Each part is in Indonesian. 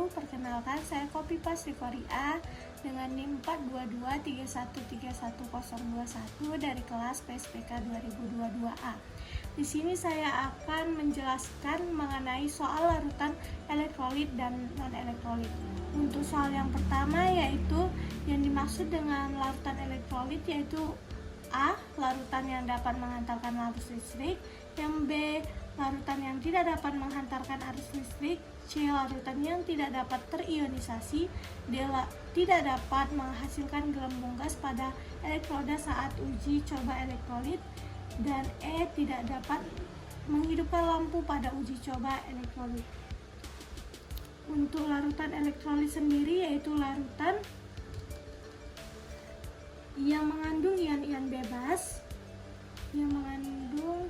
Perkenalkan, saya Kopipa Srikoria dengan NIM 42231310121 dari kelas PSPK 2022A. Di sini saya akan menjelaskan mengenai soal larutan elektrolit dan non-elektrolit. Untuk soal yang pertama yaitu yang dimaksud dengan larutan elektrolit yaitu A. Larutan yang dapat menghantarkan arus listrik. Yang B. Larutan yang tidak dapat menghantarkan arus listrik. C. Larutan yang tidak dapat terionisasi. D. Tidak dapat menghasilkan gelembung gas pada elektroda saat uji coba elektrolit. Dan E. Tidak dapat menghidupkan lampu pada uji coba elektrolit. Untuk larutan elektrolit sendiri yaitu larutan yang mengandung ion-ion bebas, yang mengandung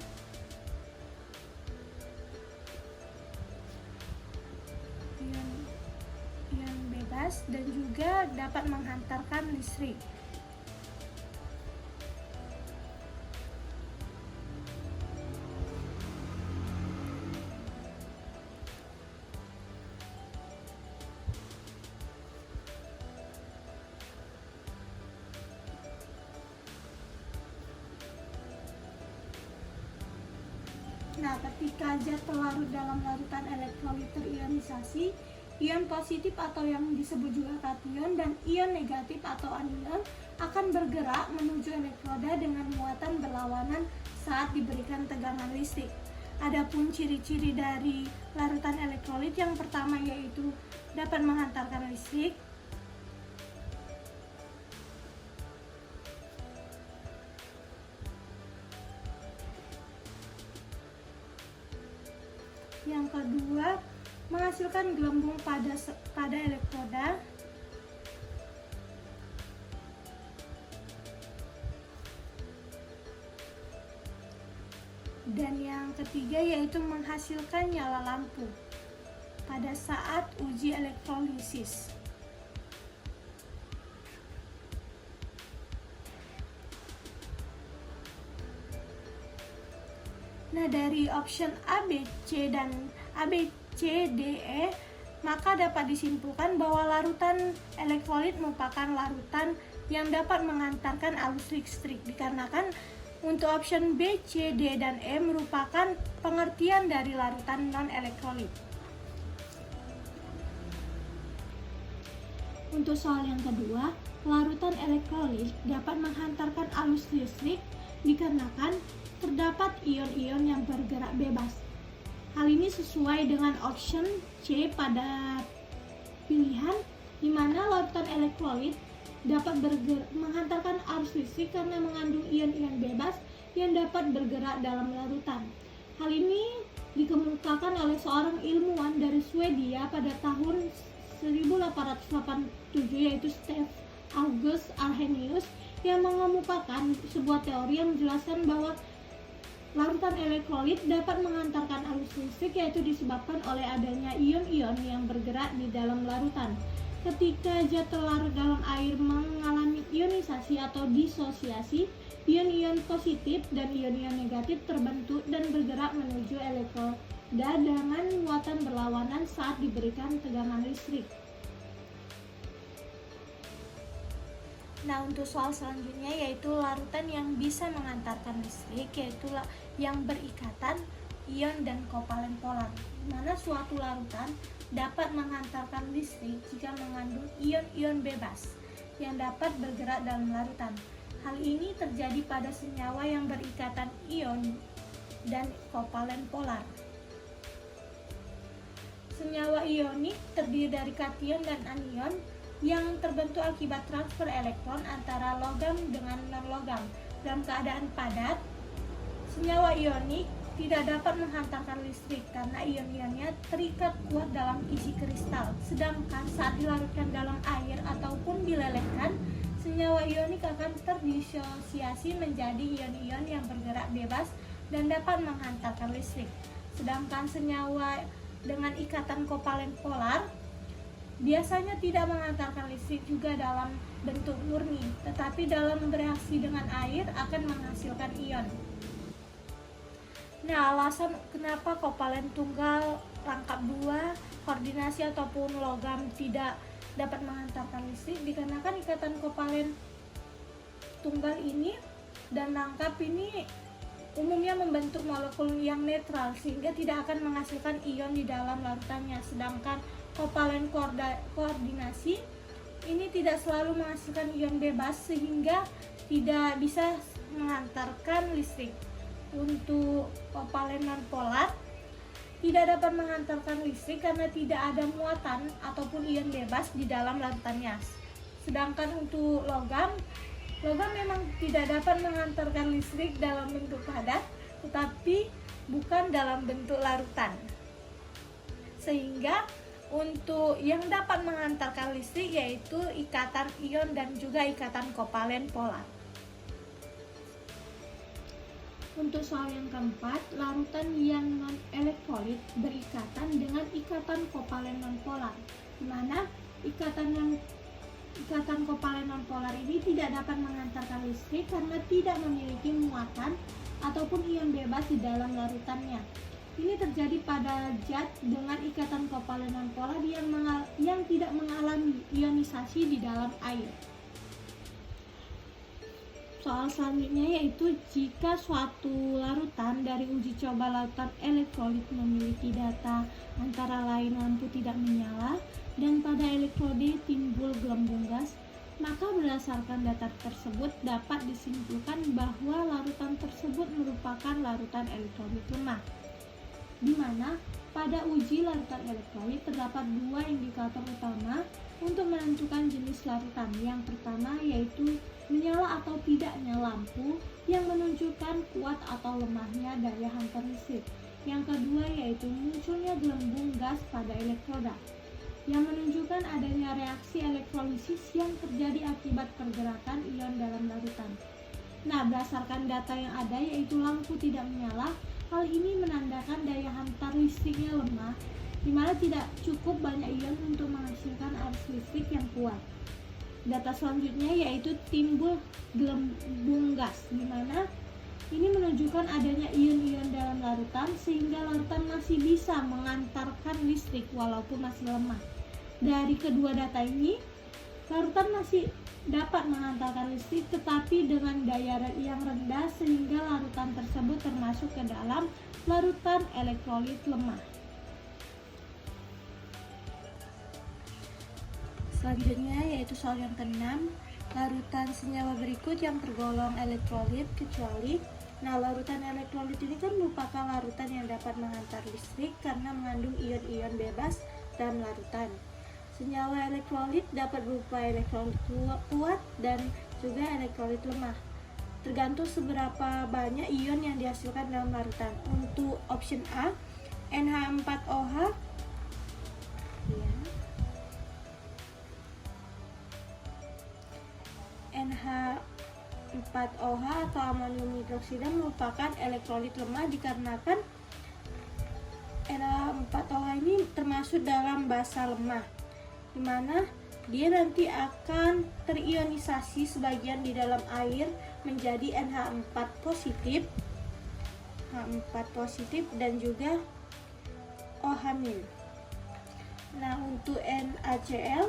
ion bebas dan juga dapat menghantarkan listrik. Nah, ketika zat terlarut dalam larutan elektrolit terionisasi, ion positif atau yang disebut juga kation dan ion negatif atau anion akan bergerak menuju elektroda dengan muatan berlawanan saat diberikan tegangan listrik. Adapun ciri-ciri dari larutan elektrolit yang pertama yaitu dapat menghantarkan listrik. Yang kedua, menghasilkan gelembung pada elektroda. Dan yang ketiga yaitu menghasilkan nyala lampu pada saat uji elektrolisis. Nah, dari option A, B, C, dan A, B, C, D, E, maka dapat disimpulkan bahwa larutan elektrolit merupakan larutan yang dapat menghantarkan arus listrik, dikarenakan untuk option B, C, D, dan E merupakan pengertian dari larutan non-elektrolit. Untuk soal yang kedua, larutan elektrolit dapat menghantarkan arus listrik dikarenakan terdapat ion-ion yang bergerak bebas. Hal ini sesuai dengan option C pada pilihan, di mana larutan elektrolit dapat menghantarkan arus listrik karena mengandung ion-ion bebas yang dapat bergerak dalam larutan. Hal ini dikemukakan oleh seorang ilmuwan dari Swedia pada tahun 1887 yaitu Stefan August Arrhenius, yang mengemukakan sebuah teori yang menjelaskan bahwa larutan elektrolit dapat menghantarkan arus listrik yaitu disebabkan oleh adanya ion-ion yang bergerak di dalam larutan. Ketika zat terlarut dalam air mengalami ionisasi atau disosiasi, ion-ion positif dan ion-ion negatif terbentuk dan bergerak menuju elektroda dengan muatan berlawanan saat diberikan tegangan listrik. Nah, untuk soal selanjutnya yaitu larutan yang bisa menghantarkan listrik, yaitu yang berikatan ion dan kovalen polar, di mana suatu larutan dapat menghantarkan listrik jika mengandung ion-ion bebas yang dapat bergerak dalam larutan. Hal ini terjadi pada senyawa yang berikatan ion dan kovalen polar. Senyawa ionik terdiri dari kation dan anion yang terbentuk akibat transfer elektron antara logam dengan non-logam. Dalam keadaan padat, senyawa ionik tidak dapat menghantarkan listrik karena ion-ionnya terikat kuat dalam isi kristal. Sedangkan saat dilarutkan dalam air ataupun dilelehkan, senyawa ionik akan terdisosiasi menjadi ion-ion yang bergerak bebas dan dapat menghantarkan listrik. Sedangkan senyawa dengan ikatan kovalen polar biasanya tidak menghantarkan listrik juga dalam bentuk murni, tetapi dalam bereaksi dengan air akan menghasilkan ion. Nah, alasan kenapa kovalen tunggal rangkap dua, koordinasi ataupun logam tidak dapat menghantarkan listrik dikarenakan ikatan kovalen tunggal ini dan rangkap ini umumnya membentuk molekul yang netral sehingga tidak akan menghasilkan ion di dalam larutannya, sedangkan kovalen koordinasi ini tidak selalu menghasilkan ion bebas sehingga tidak bisa menghantarkan listrik. Untuk kovalen nonpolar tidak dapat menghantarkan listrik karena tidak ada muatan ataupun ion bebas di dalam larutannya. Sedangkan untuk logam memang tidak dapat menghantarkan listrik dalam bentuk padat, tetapi bukan dalam bentuk larutan. Sehingga untuk yang dapat menghantarkan listrik yaitu ikatan ion dan juga ikatan kovalen polar. Untuk soal yang keempat, larutan yang non-elektrolit berikatan dengan ikatan kovalen nonpolar, di mana ikatan kovalen nonpolar ini tidak dapat menghantarkan listrik karena tidak memiliki muatan ataupun ion bebas di dalam larutannya. Ini terjadi pada zat dengan ikatan kovalen nonpolar yang tidak mengalami ionisasi di dalam air. Soal selanjutnya yaitu jika suatu larutan dari uji coba larutan elektrolit memiliki data antara lain lampu tidak menyala dan pada elektrode timbul gelembung gas, maka berdasarkan data tersebut dapat disimpulkan bahwa larutan tersebut merupakan larutan elektrolit lemah, di mana pada uji larutan elektrolit terdapat dua indikator utama untuk menentukan jenis larutan. Yang pertama yaitu menyala atau tidaknya lampu yang menunjukkan kuat atau lemahnya daya hantar listrik. Yang kedua yaitu munculnya gelembung gas pada elektroda yang menunjukkan adanya reaksi elektrolisis yang terjadi akibat pergerakan ion dalam larutan. Nah, berdasarkan data yang ada yaitu lampu tidak menyala, hal ini menandakan daya hantar listriknya lemah, di mana tidak cukup banyak ion untuk menghasilkan arus listrik yang kuat. Data selanjutnya yaitu timbul gelembung gas, di mana ini menunjukkan adanya ion-ion dalam larutan sehingga larutan masih bisa mengantarkan listrik walaupun masih lemah. Dari kedua data ini, larutan masih dapat mengantarkan listrik tetapi dengan daya yang rendah sehingga larutan tersebut termasuk ke dalam larutan elektrolit lemah. Selanjutnya yaitu soal yang keenam, larutan senyawa berikut yang tergolong elektrolit kecuali. Nah, larutan elektrolit ini kan merupakan larutan yang dapat menghantar listrik karena mengandung ion-ion bebas dalam larutan. Senyawa elektrolit dapat berupa elektrolit kuat dan juga elektrolit lemah, tergantung seberapa banyak ion yang dihasilkan dalam larutan. Untuk option A, NH4OH NH4OH atau amonium hidroksida merupakan elektrolit lemah dikarenakan NH4OH ini termasuk dalam basa lemah, di mana dia nanti akan terionisasi sebagian di dalam air menjadi NH4 positif, H4 positif dan juga OH-. Nah, untuk NaCl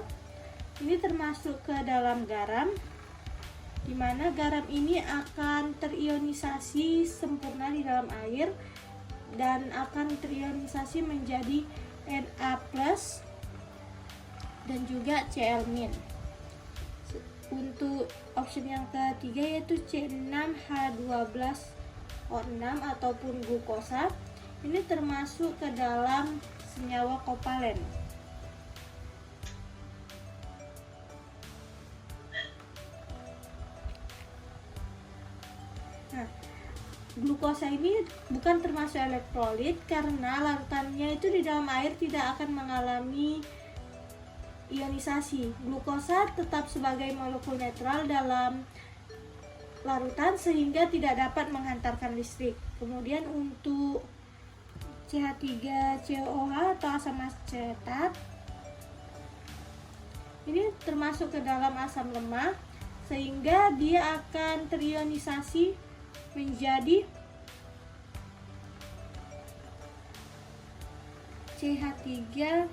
ini termasuk ke dalam garam, di mana garam ini akan terionisasi sempurna di dalam air dan akan terionisasi menjadi Na+ dan juga Cl-. Untuk option yang ketiga yaitu C6H12O6 ataupun glukosa, ini termasuk ke dalam senyawa kovalen. Nah, glukosa ini bukan termasuk elektrolit karena larutannya itu di dalam air tidak akan mengalami ionisasi. Glukosa tetap sebagai molekul netral dalam larutan sehingga tidak dapat menghantarkan listrik. Kemudian untuk CH3COH atau asam asetat, ini termasuk ke dalam asam lemah sehingga dia akan terionisasi menjadi CH3,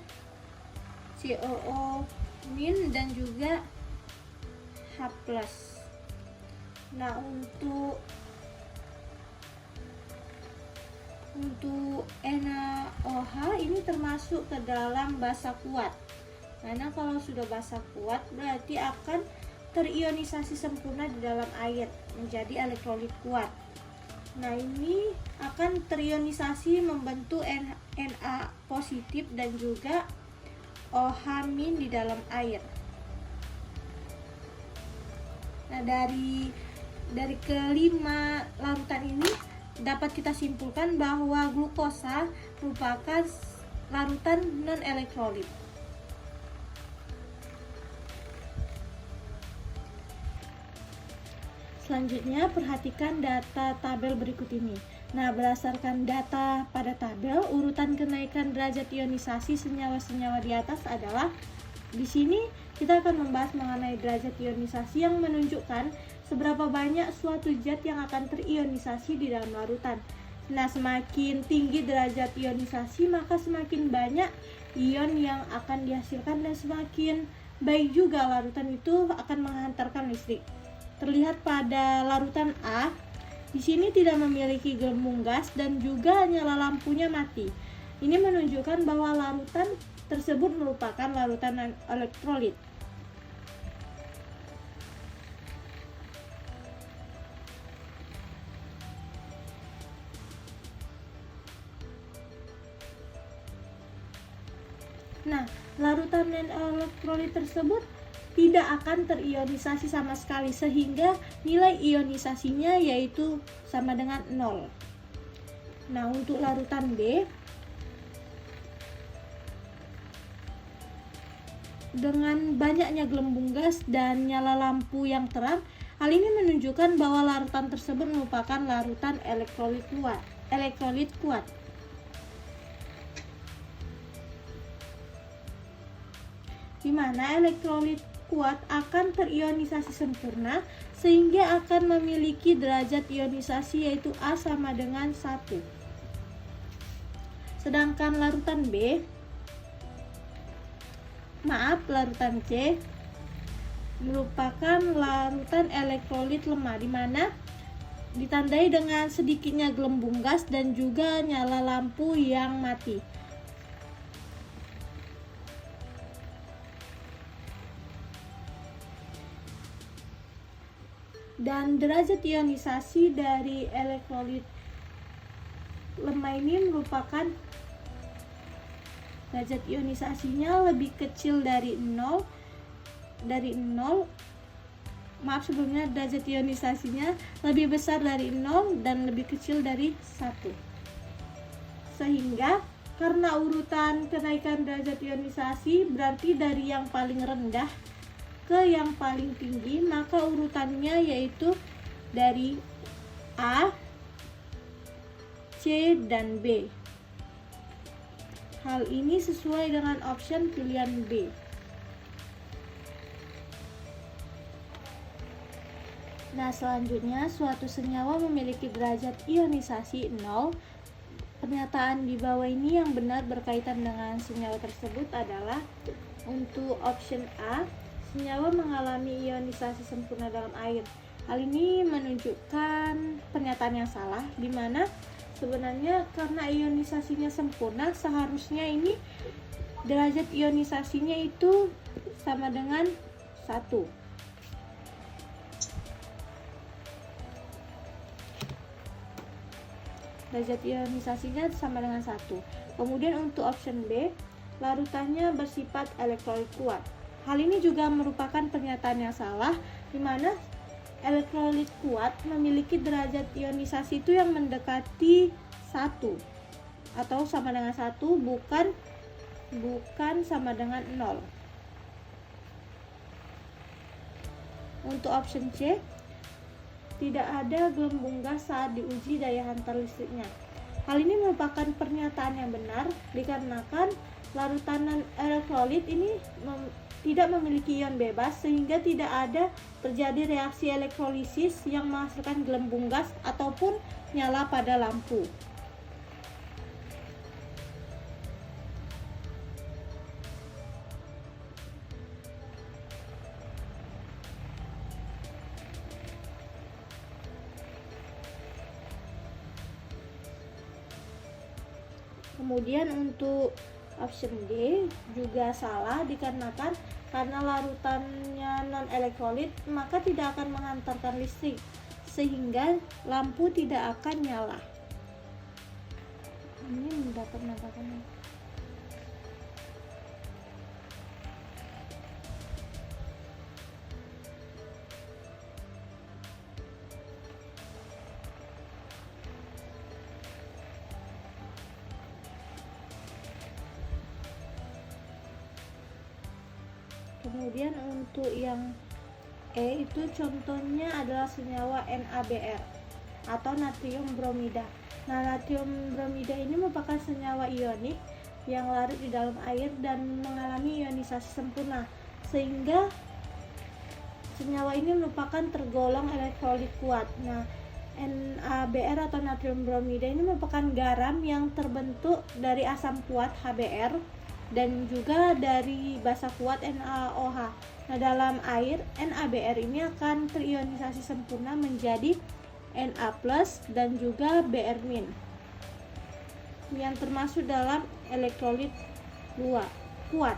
COO- dan juga H+. Nah, untuk NaOH ini termasuk ke dalam basa kuat. Karena kalau sudah basa kuat berarti akan terionisasi sempurna di dalam air menjadi elektrolit kuat. Nah, ini akan terionisasi membentuk Na positif dan juga OH- di dalam air. Nah, dari kelima larutan ini dapat kita simpulkan bahwa glukosa merupakan larutan non-elektrolit. Selanjutnya, perhatikan data tabel berikut ini. Nah, berdasarkan data pada tabel, urutan kenaikan derajat ionisasi senyawa-senyawa di atas adalah, di sini kita akan membahas mengenai derajat ionisasi yang menunjukkan seberapa banyak suatu zat yang akan terionisasi di dalam larutan. Nah, semakin tinggi derajat ionisasi, maka semakin banyak ion yang akan dihasilkan dan semakin baik juga larutan itu akan menghantarkan listrik. Terlihat pada larutan A, di sini tidak memiliki gelembung gas dan juga nyala lampunya mati. Ini menunjukkan bahwa larutan tersebut merupakan larutan elektrolit. Nah, larutan non-elektrolit tersebut tidak akan terionisasi sama sekali sehingga nilai ionisasinya yaitu sama dengan 0. Nah, untuk larutan B, dengan banyaknya gelembung gas dan nyala lampu yang terang, hal ini menunjukkan bahwa larutan tersebut merupakan larutan elektrolit kuat. Di mana elektrolit kuat akan terionisasi sempurna sehingga akan memiliki derajat ionisasi yaitu A sama dengan 1. Sedangkan larutan C merupakan larutan elektrolit lemah di mana ditandai dengan sedikitnya gelembung gas dan juga nyala lampu yang mati. Dan derajat ionisasi dari elektrolit lemah ini merupakan derajat ionisasinya lebih kecil dari 0. Sebelumnya derajat ionisasinya lebih besar dari 0 dan lebih kecil dari 1. Sehingga karena urutan kenaikan derajat ionisasi berarti dari yang paling rendah ke yang paling tinggi, maka urutannya yaitu dari A, C, dan B. Hal ini sesuai dengan option pilihan B. Nah, selanjutnya suatu senyawa memiliki derajat ionisasi 0. Pernyataan di bawah ini yang benar berkaitan dengan senyawa tersebut adalah untuk option A, senyawa mengalami ionisasi sempurna dalam air. Hal ini menunjukkan pernyataan yang salah, di mana sebenarnya karena ionisasinya sempurna, seharusnya ini derajat ionisasinya itu sama dengan 1. Derajat ionisasinya sama dengan 1. Kemudian untuk option B, larutannya bersifat elektrolit kuat. Hal ini juga merupakan pernyataan yang salah, di mana elektrolit kuat memiliki derajat ionisasi itu yang mendekati 1 atau sama dengan 1, bukan sama dengan 0. Untuk option C, tidak ada gelembung gas saat diuji daya hantar listriknya. Hal ini merupakan pernyataan yang benar dikarenakan larutan elektrolit ini tidak memiliki ion bebas sehingga tidak ada terjadi reaksi elektrolisis yang menghasilkan gelembung gas ataupun nyala pada lampu. Kemudian untuk option D juga salah dikarenakan karena larutannya non elektrolit maka tidak akan menghantarkan listrik sehingga lampu tidak akan nyala. Ini mendapat penampakan. Kemudian untuk yang E itu contohnya adalah senyawa NaBr atau natrium bromida. Nah, natrium bromida ini merupakan senyawa ionik yang larut di dalam air dan mengalami ionisasi sempurna, sehingga senyawa ini merupakan tergolong elektrolit kuat. Nah, NaBr atau natrium bromida ini merupakan garam yang terbentuk dari asam kuat HBr dan juga dari basa kuat NaOH. Nah, dalam air NaBr ini akan terionisasi sempurna menjadi Na+ dan juga Br- yang termasuk dalam elektrolit kuat.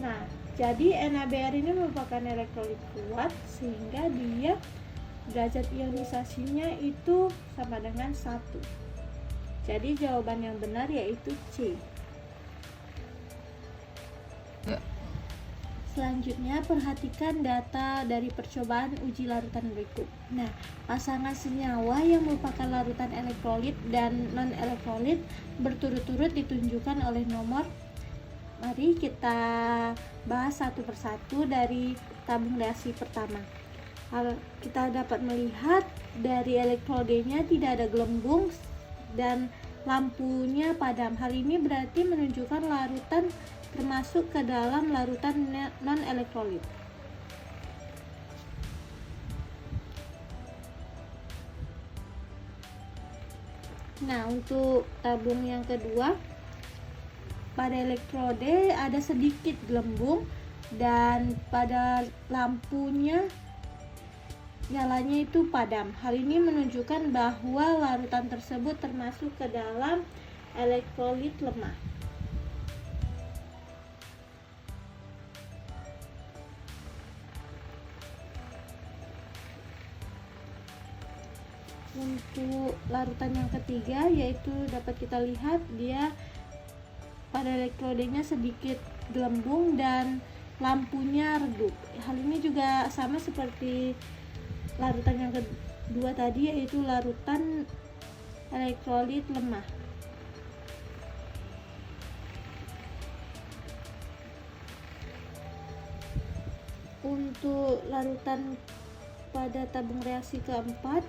Nah, jadi NaBr ini merupakan elektrolit kuat sehingga dia derajat ionisasinya itu sama dengan 1. Jadi jawaban yang benar yaitu C. Selanjutnya perhatikan data dari percobaan uji larutan berikut. Nah, pasangan senyawa yang merupakan larutan elektrolit dan non-elektrolit berturut-turut ditunjukkan oleh nomor. Mari kita bahas satu persatu dari tabung reaksi pertama. Kita dapat melihat dari elektrodenya tidak ada gelembung dan lampunya padam. Hal ini berarti menunjukkan larutan termasuk ke dalam larutan non-elektrolit. Nah, untuk tabung yang kedua, pada elektrode ada sedikit gelembung dan pada lampunya nyalanya itu padam. Hal ini menunjukkan bahwa larutan tersebut termasuk ke dalam elektrolit lemah. Untuk larutan yang ketiga yaitu dapat kita lihat dia pada elektrodenya sedikit gelembung dan lampunya redup. Hal ini juga sama seperti larutan yang kedua tadi yaitu larutan elektrolit lemah. Untuk larutan pada tabung reaksi keempat,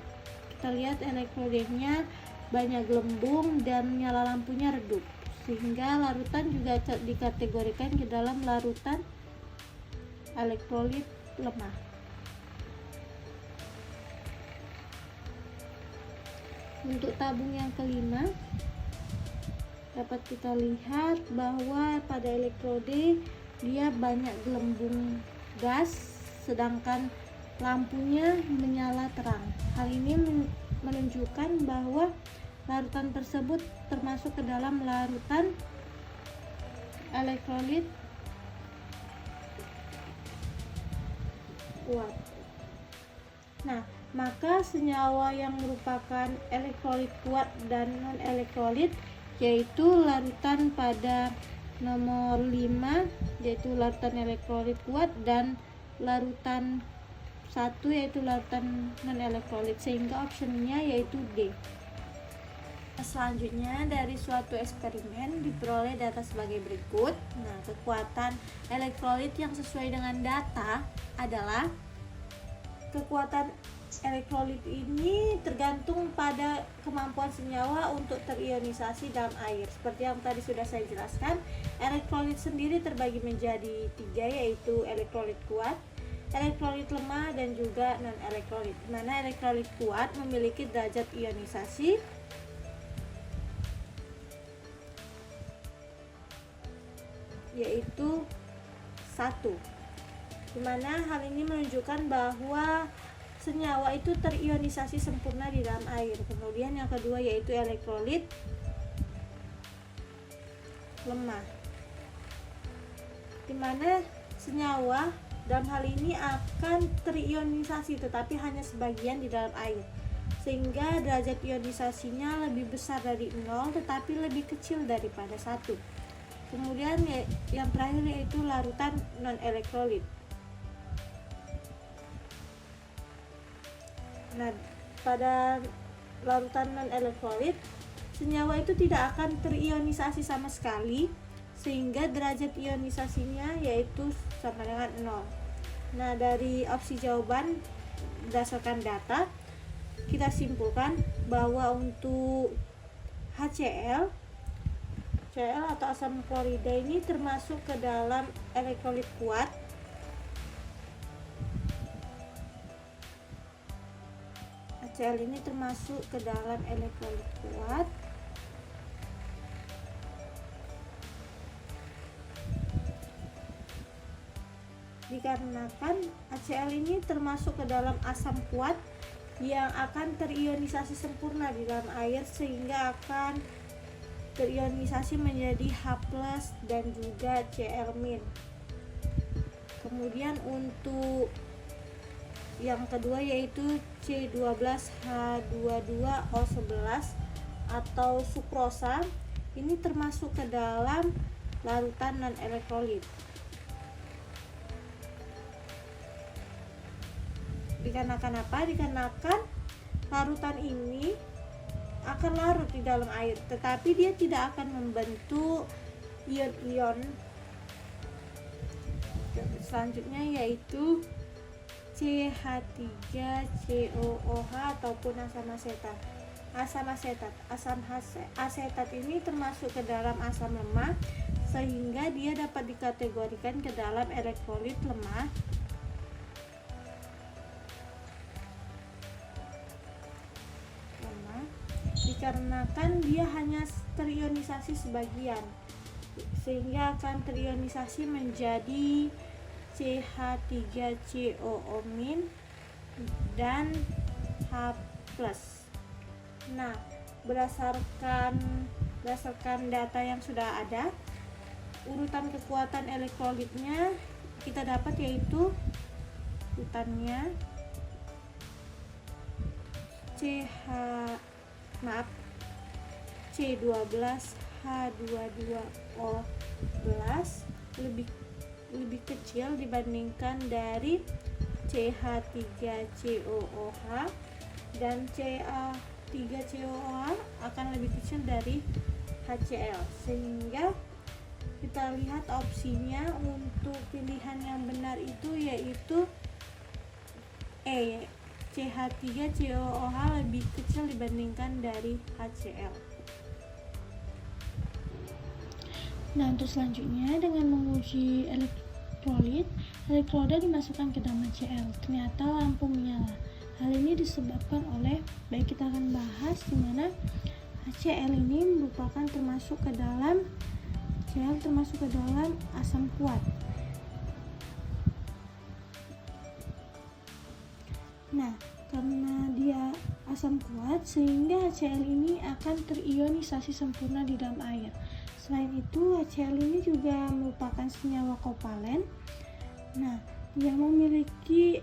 kita lihat elektrodenya banyak gelembung dan nyala lampunya redup, sehingga larutan juga dikategorikan ke dalam larutan elektrolit lemah. Untuk tabung yang kelima dapat kita lihat bahwa pada elektrode dia banyak gelembung gas sedangkan lampunya menyala terang. Hal ini menunjukkan bahwa larutan tersebut termasuk ke dalam larutan elektrolit kuat. Nah, maka senyawa yang merupakan elektrolit kuat dan non-elektrolit yaitu larutan pada nomor 5 yaitu larutan elektrolit kuat dan larutan 1 yaitu larutan non-elektrolit, sehingga optionnya yaitu D. Selanjutnya dari suatu eksperimen diperoleh data sebagai berikut. Nah, kekuatan elektrolit yang sesuai dengan data adalah kekuatan elektrolit ini tergantung pada kemampuan senyawa untuk terionisasi dalam air. Seperti yang tadi sudah saya jelaskan, elektrolit sendiri terbagi menjadi 3 yaitu elektrolit kuat, elektrolit lemah dan juga non-elektrolit. Mana elektrolit kuat memiliki derajat ionisasi yaitu 1, dimana hal ini menunjukkan bahwa senyawa itu terionisasi sempurna di dalam air. Kemudian yang kedua yaitu elektrolit lemah, di mana senyawa dalam hal ini akan terionisasi tetapi hanya sebagian di dalam air, sehingga derajat ionisasinya lebih besar dari 0 tetapi lebih kecil daripada 1. Kemudian yang terakhir yaitu larutan non-elektrolit. Nah, pada larutan non-elektrolit, senyawa itu tidak akan terionisasi sama sekali, sehingga derajat ionisasinya yaitu sama dengan 0. Nah, dari opsi jawaban berdasarkan data, kita simpulkan bahwa untuk HCl atau asam klorida ini termasuk ke dalam elektrolit kuat. HCl ini termasuk ke dalam elektrolit kuat dikarenakan HCl ini termasuk ke dalam asam kuat yang akan terionisasi sempurna di dalam air, sehingga akan terionisasi menjadi H+ dan juga Cl-. Kemudian untuk yang kedua yaitu C12H22O11 atau sukrosa, ini termasuk ke dalam larutan non-elektrolit. Dikarenakan apa? Dikarenakan larutan ini akan larut di dalam air, tetapi dia tidak akan membentuk ion-ion selanjutnya yaitu CH3COOH ataupun asam asetat. Asam asetat ini termasuk ke dalam asam lemah, sehingga dia dapat dikategorikan ke dalam elektrolit lemah. Dikarenakan dia hanya terionisasi sebagian, sehingga akan terionisasi menjadi CH3COO- dan H+. Nah, berdasarkan data yang sudah ada, urutan kekuatan elektrolitnya kita dapat yaitu urutannya C12H22O11 lebih kecil dibandingkan dari CH3COOH, dan CH3COOH akan lebih kecil dari HCl, sehingga kita lihat opsinya untuk pilihan yang benar itu yaitu E, CH3COOH lebih kecil dibandingkan dari HCl. Nah, untuk selanjutnya dengan menguji elektroda dimasukkan ke dalam HCl, ternyata lampu menyala. Hal ini disebabkan oleh, baik kita akan bahas di mana HCl ini merupakan termasuk ke dalam asam kuat. Nah, karena dia asam kuat sehingga HCl ini akan terionisasi sempurna di dalam air. Selain itu, HCl ini juga merupakan senyawa kovalen. Nah, yang memiliki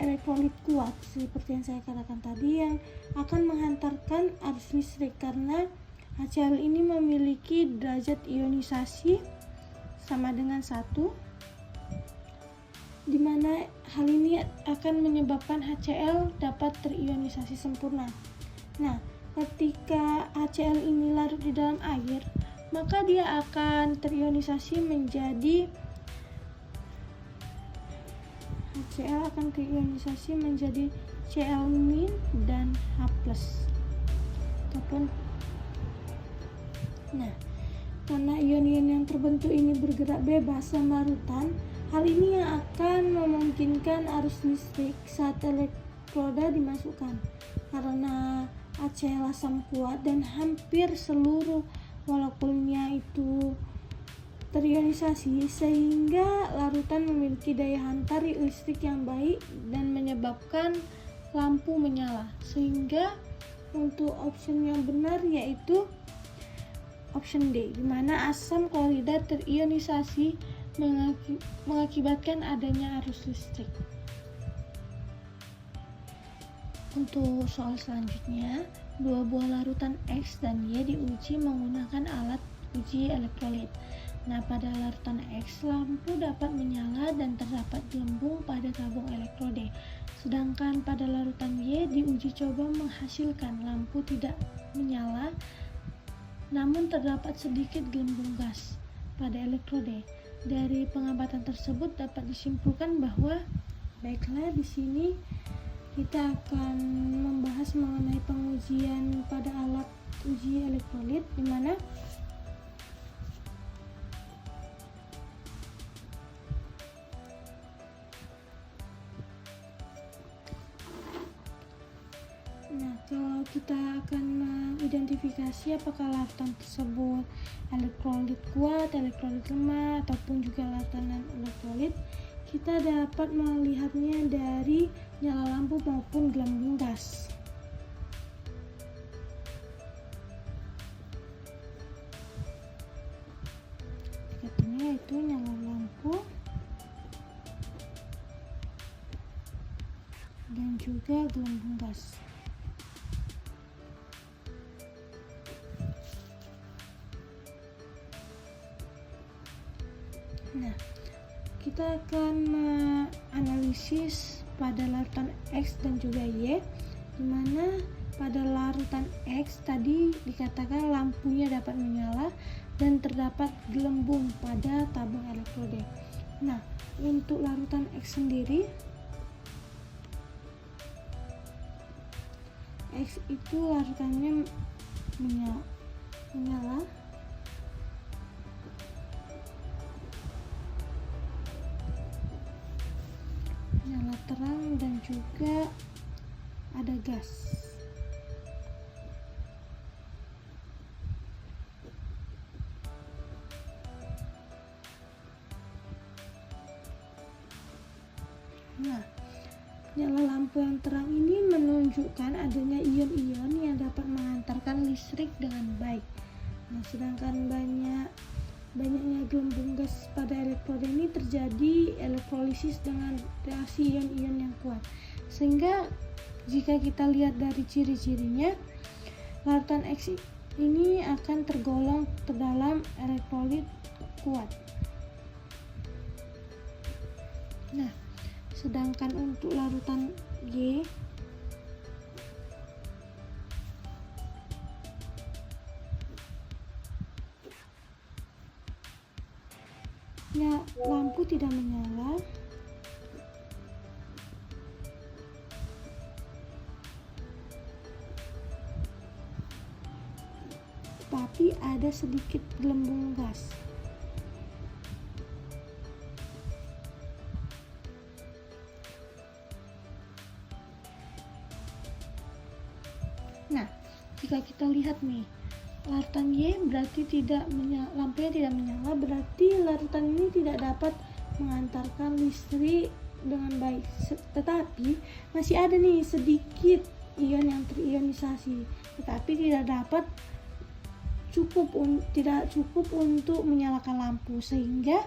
elektrolit kuat seperti yang saya katakan tadi, yang akan menghantarkan arus listrik karena HCl ini memiliki derajat ionisasi sama dengan 1, di mana hal ini akan menyebabkan HCl dapat terionisasi sempurna. Nah, ketika HCl ini larut di dalam air, maka dia akan terionisasi menjadi Cl- dan H+. Nah, karena ion-ion yang terbentuk ini bergerak bebas sama larutan, hal ini yang akan memungkinkan arus listrik saat elektroda dimasukkan. Karena HCl asam kuat dan hampir seluruh molekulnya itu terionisasi, sehingga larutan memiliki daya hantar listrik yang baik dan menyebabkan lampu menyala. Sehingga untuk option yang benar yaitu option D, di mana asam klorida terionisasi mengakibatkan adanya arus listrik. Untuk soal selanjutnya, dua buah larutan X dan Y diuji menggunakan alat uji elektrolit. Nah, pada larutan X, lampu dapat menyala dan terdapat gelembung pada tabung elektrode. Sedangkan pada larutan Y diuji coba menghasilkan lampu tidak menyala, namun terdapat sedikit gelembung gas pada elektrode. Dari pengamatan tersebut dapat disimpulkan bahwa, baiklah, di sini kita akan membahas mengenai pengujian pada alat uji elektrolit, di mana kalau kita akan mengidentifikasi apakah larutan tersebut elektrolit kuat, elektrolit lemah, ataupun juga larutan non-elektrolit, kita dapat melihatnya dari nyala lampu maupun gelembung gas. Indikatornya yaitu nyala lampu dan juga gelembung gas. Nah, kita akan menganalisis pada larutan X dan juga Y, di mana pada larutan X tadi dikatakan lampunya dapat menyala dan terdapat gelembung pada tabung elektrode. Nah, untuk larutan X sendiri, X itu larutannya menyala terang dan juga ada gas. Nah, nyala lampu yang terang ini menunjukkan adanya ion-ion yang dapat mengantarkan listrik dengan baik. Nah, sedangkan banyaknya gelembung gas pada elektroda ini terjadi elektrolisis dengan reaksi ion-ion yang kuat. Sehingga jika kita lihat dari ciri-cirinya, larutan X ini akan tergolong ke dalam elektrolit kuat. Nah, sedangkan untuk larutan Y, lampu tidak menyala, tapi ada sedikit gelembung gas. Nah, jika kita lihat nih, larutan Y berarti lampunya tidak menyala, berarti larutan ini tidak dapat mengantarkan listrik dengan baik. Tetapi masih ada nih sedikit ion yang terionisasi, tetapi tidak cukup untuk menyalakan lampu, sehingga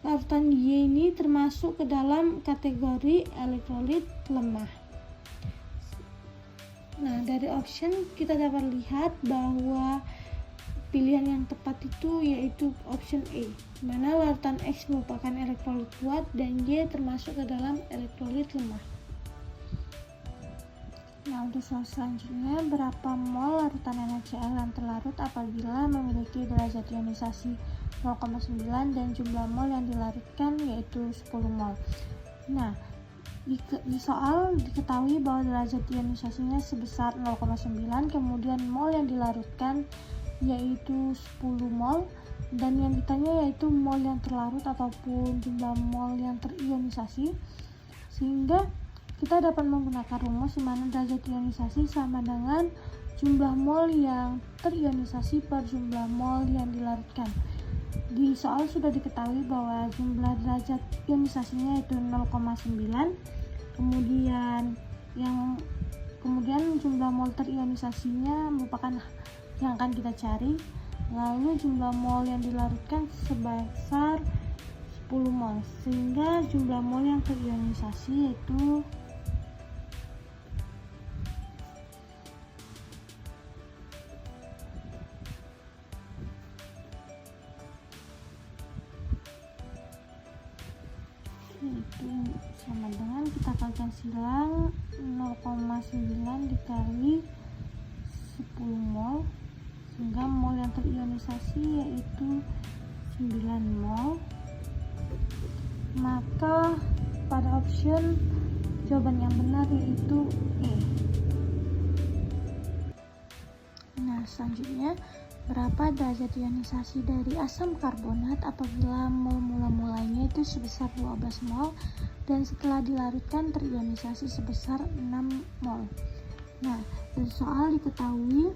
larutan Y ini termasuk ke dalam kategori elektrolit lemah. Nah, dari option kita dapat lihat bahwa pilihan yang tepat itu yaitu option A, di mana larutan X merupakan elektrolit kuat dan Y termasuk ke dalam elektrolit lemah. Nah, untuk soal selanjutnya, berapa mol larutan NaCl yang terlarut apabila memiliki derajat ionisasi 0,9 dan jumlah mol yang dilarutkan yaitu 10 mol. Nah, di soal diketahui bahwa derajat ionisasinya sebesar 0,9, kemudian mol yang dilarutkan yaitu 10 mol, dan yang ditanya yaitu mol yang terlarut ataupun jumlah mol yang terionisasi. Sehingga kita dapat menggunakan rumus di mana derajat ionisasi sama dengan jumlah mol yang terionisasi per jumlah mol yang dilarutkan. Di soal sudah diketahui bahwa jumlah derajat ionisasinya itu 0,9, Kemudian jumlah mol terionisasinya merupakan yang akan kita cari. Lalu jumlah mol yang dilarutkan sebesar 10 mol, sehingga jumlah mol yang terionisasi yaitu sama dengan kita kalikan silang 0,9 dikali 10 mol, sehingga mol yang terionisasi yaitu 9 mol. Maka pada option jawaban yang benar yaitu E. Nah, selanjutnya, berapa derajat ionisasi dari asam karbonat apabila mol mula-mulanya itu sebesar 12 mol dan setelah dilarutkan terionisasi sebesar 6 mol. Nah, dari soal diketahui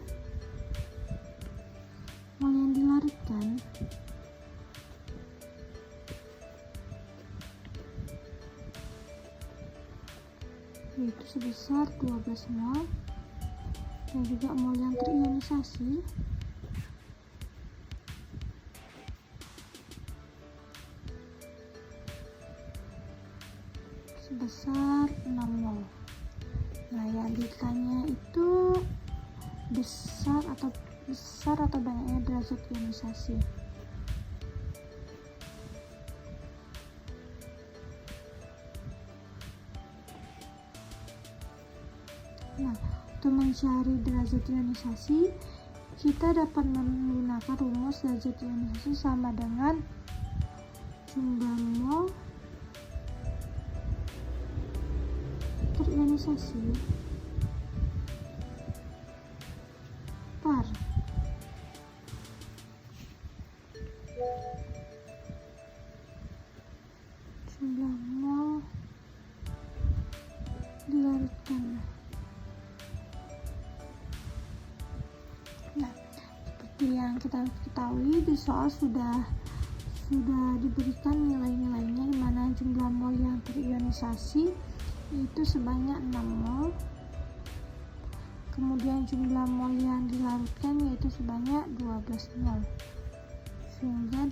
mol yang dilarutkan yaitu sebesar 12 mol dan juga mol yang terionisasi sebesar 6 mol. Nah, yang ditanya itu besar atau banyaknya derajat ionisasi. Nah, untuk mencari derajat ionisasi, kita dapat menggunakan rumus derajat ionisasi sama dengan jumlah mol terionisasi per jumlah mol dilarutkan. Nah, seperti yang kita ketahui di soal sudah diberikan nilai-nilainya, di mana jumlah mol yang terionisasi itu sebanyak 6 mol, kemudian jumlah mol yang dilarutkan yaitu sebanyak 12 mol, sehingga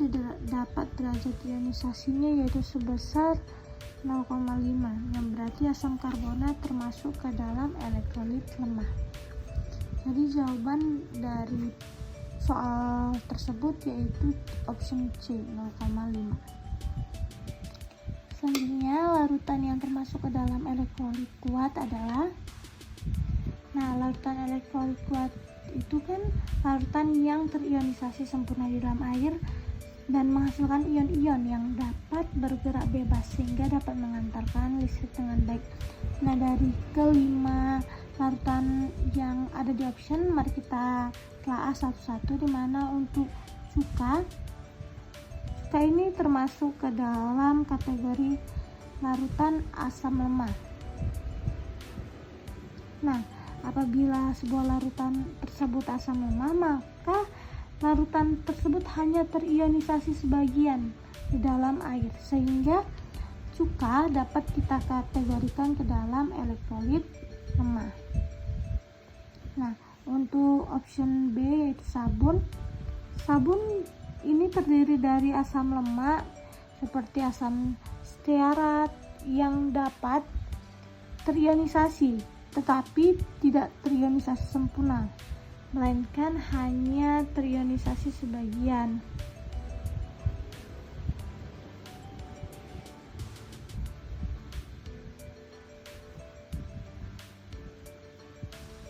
dapat derajat ionisasinya yaitu sebesar 0,5, yang berarti asam karbonat termasuk ke dalam elektrolit lemah. Jadi jawaban dari soal tersebut yaitu option C, 0,5. Selanjutnya, larutan yang termasuk ke dalam elektrolit kuat adalah, larutan elektrolit kuat itu kan larutan yang terionisasi sempurna di dalam air dan menghasilkan ion-ion yang dapat bergerak bebas sehingga dapat mengantarkan listrik dengan baik. Nah, dari kelima larutan yang ada di option, mari kita telah satu-satu, di mana untuk cuka ini termasuk ke dalam kategori larutan asam lemah. Nah, apabila sebuah larutan tersebut asam lemah, maka larutan tersebut hanya terionisasi sebagian di dalam air, sehingga cuka dapat kita kategorikan ke dalam elektrolit lemah. Nah, untuk option B yaitu sabun ini terdiri dari asam lemak seperti asam stearat yang dapat terionisasi tetapi tidak terionisasi sempurna, melainkan hanya terionisasi sebagian.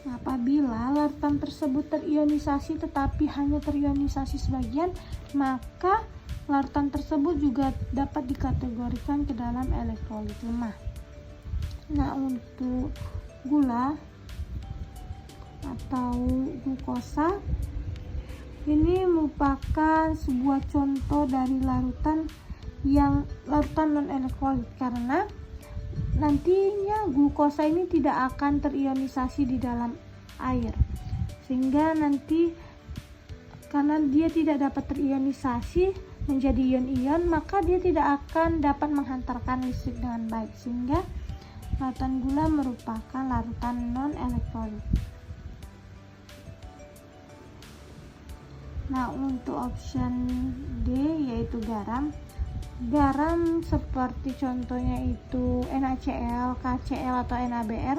Apabila larutan tersebut terionisasi tetapi hanya terionisasi sebagian, maka larutan tersebut juga dapat dikategorikan ke dalam elektrolit lemah. Nah, untuk gula atau glukosa ini merupakan sebuah contoh dari larutan non elektrolit, karena nantinya glukosa ini tidak akan terionisasi di dalam air, sehingga nanti karena dia tidak dapat terionisasi menjadi ion-ion, maka dia tidak akan dapat menghantarkan listrik dengan baik, sehingga Larutan gula merupakan larutan non-elektrolit. Nah, untuk option D yaitu garam. Garam seperti contohnya itu NaCl, KCl atau NaBr.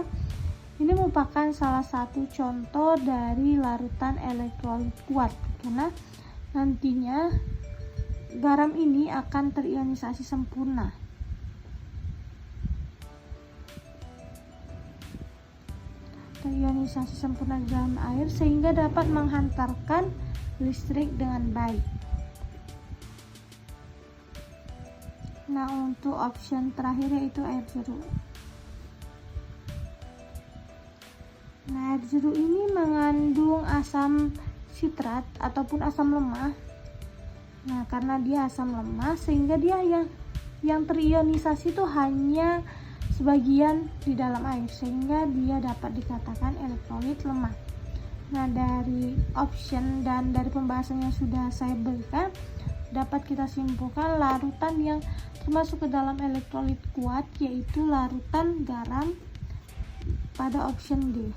Ini merupakan salah satu contoh dari larutan elektrolit kuat, karena nantinya garam ini akan terionisasi sempurna. Terionisasi sempurna di dalam air sehingga dapat menghantarkan listrik dengan baik. Nah, untuk option terakhir yaitu air jeruk. Nah, air jeruk ini mengandung asam sitrat ataupun asam lemah. Nah, karena dia asam lemah sehingga dia yang terionisasi itu hanya sebagian di dalam air, sehingga dia dapat dikatakan elektrolit lemah. Nah, dari option dan dari pembahasan yang sudah saya berikan, dapat kita simpulkan larutan yang termasuk ke dalam elektrolit kuat yaitu larutan garam pada option D.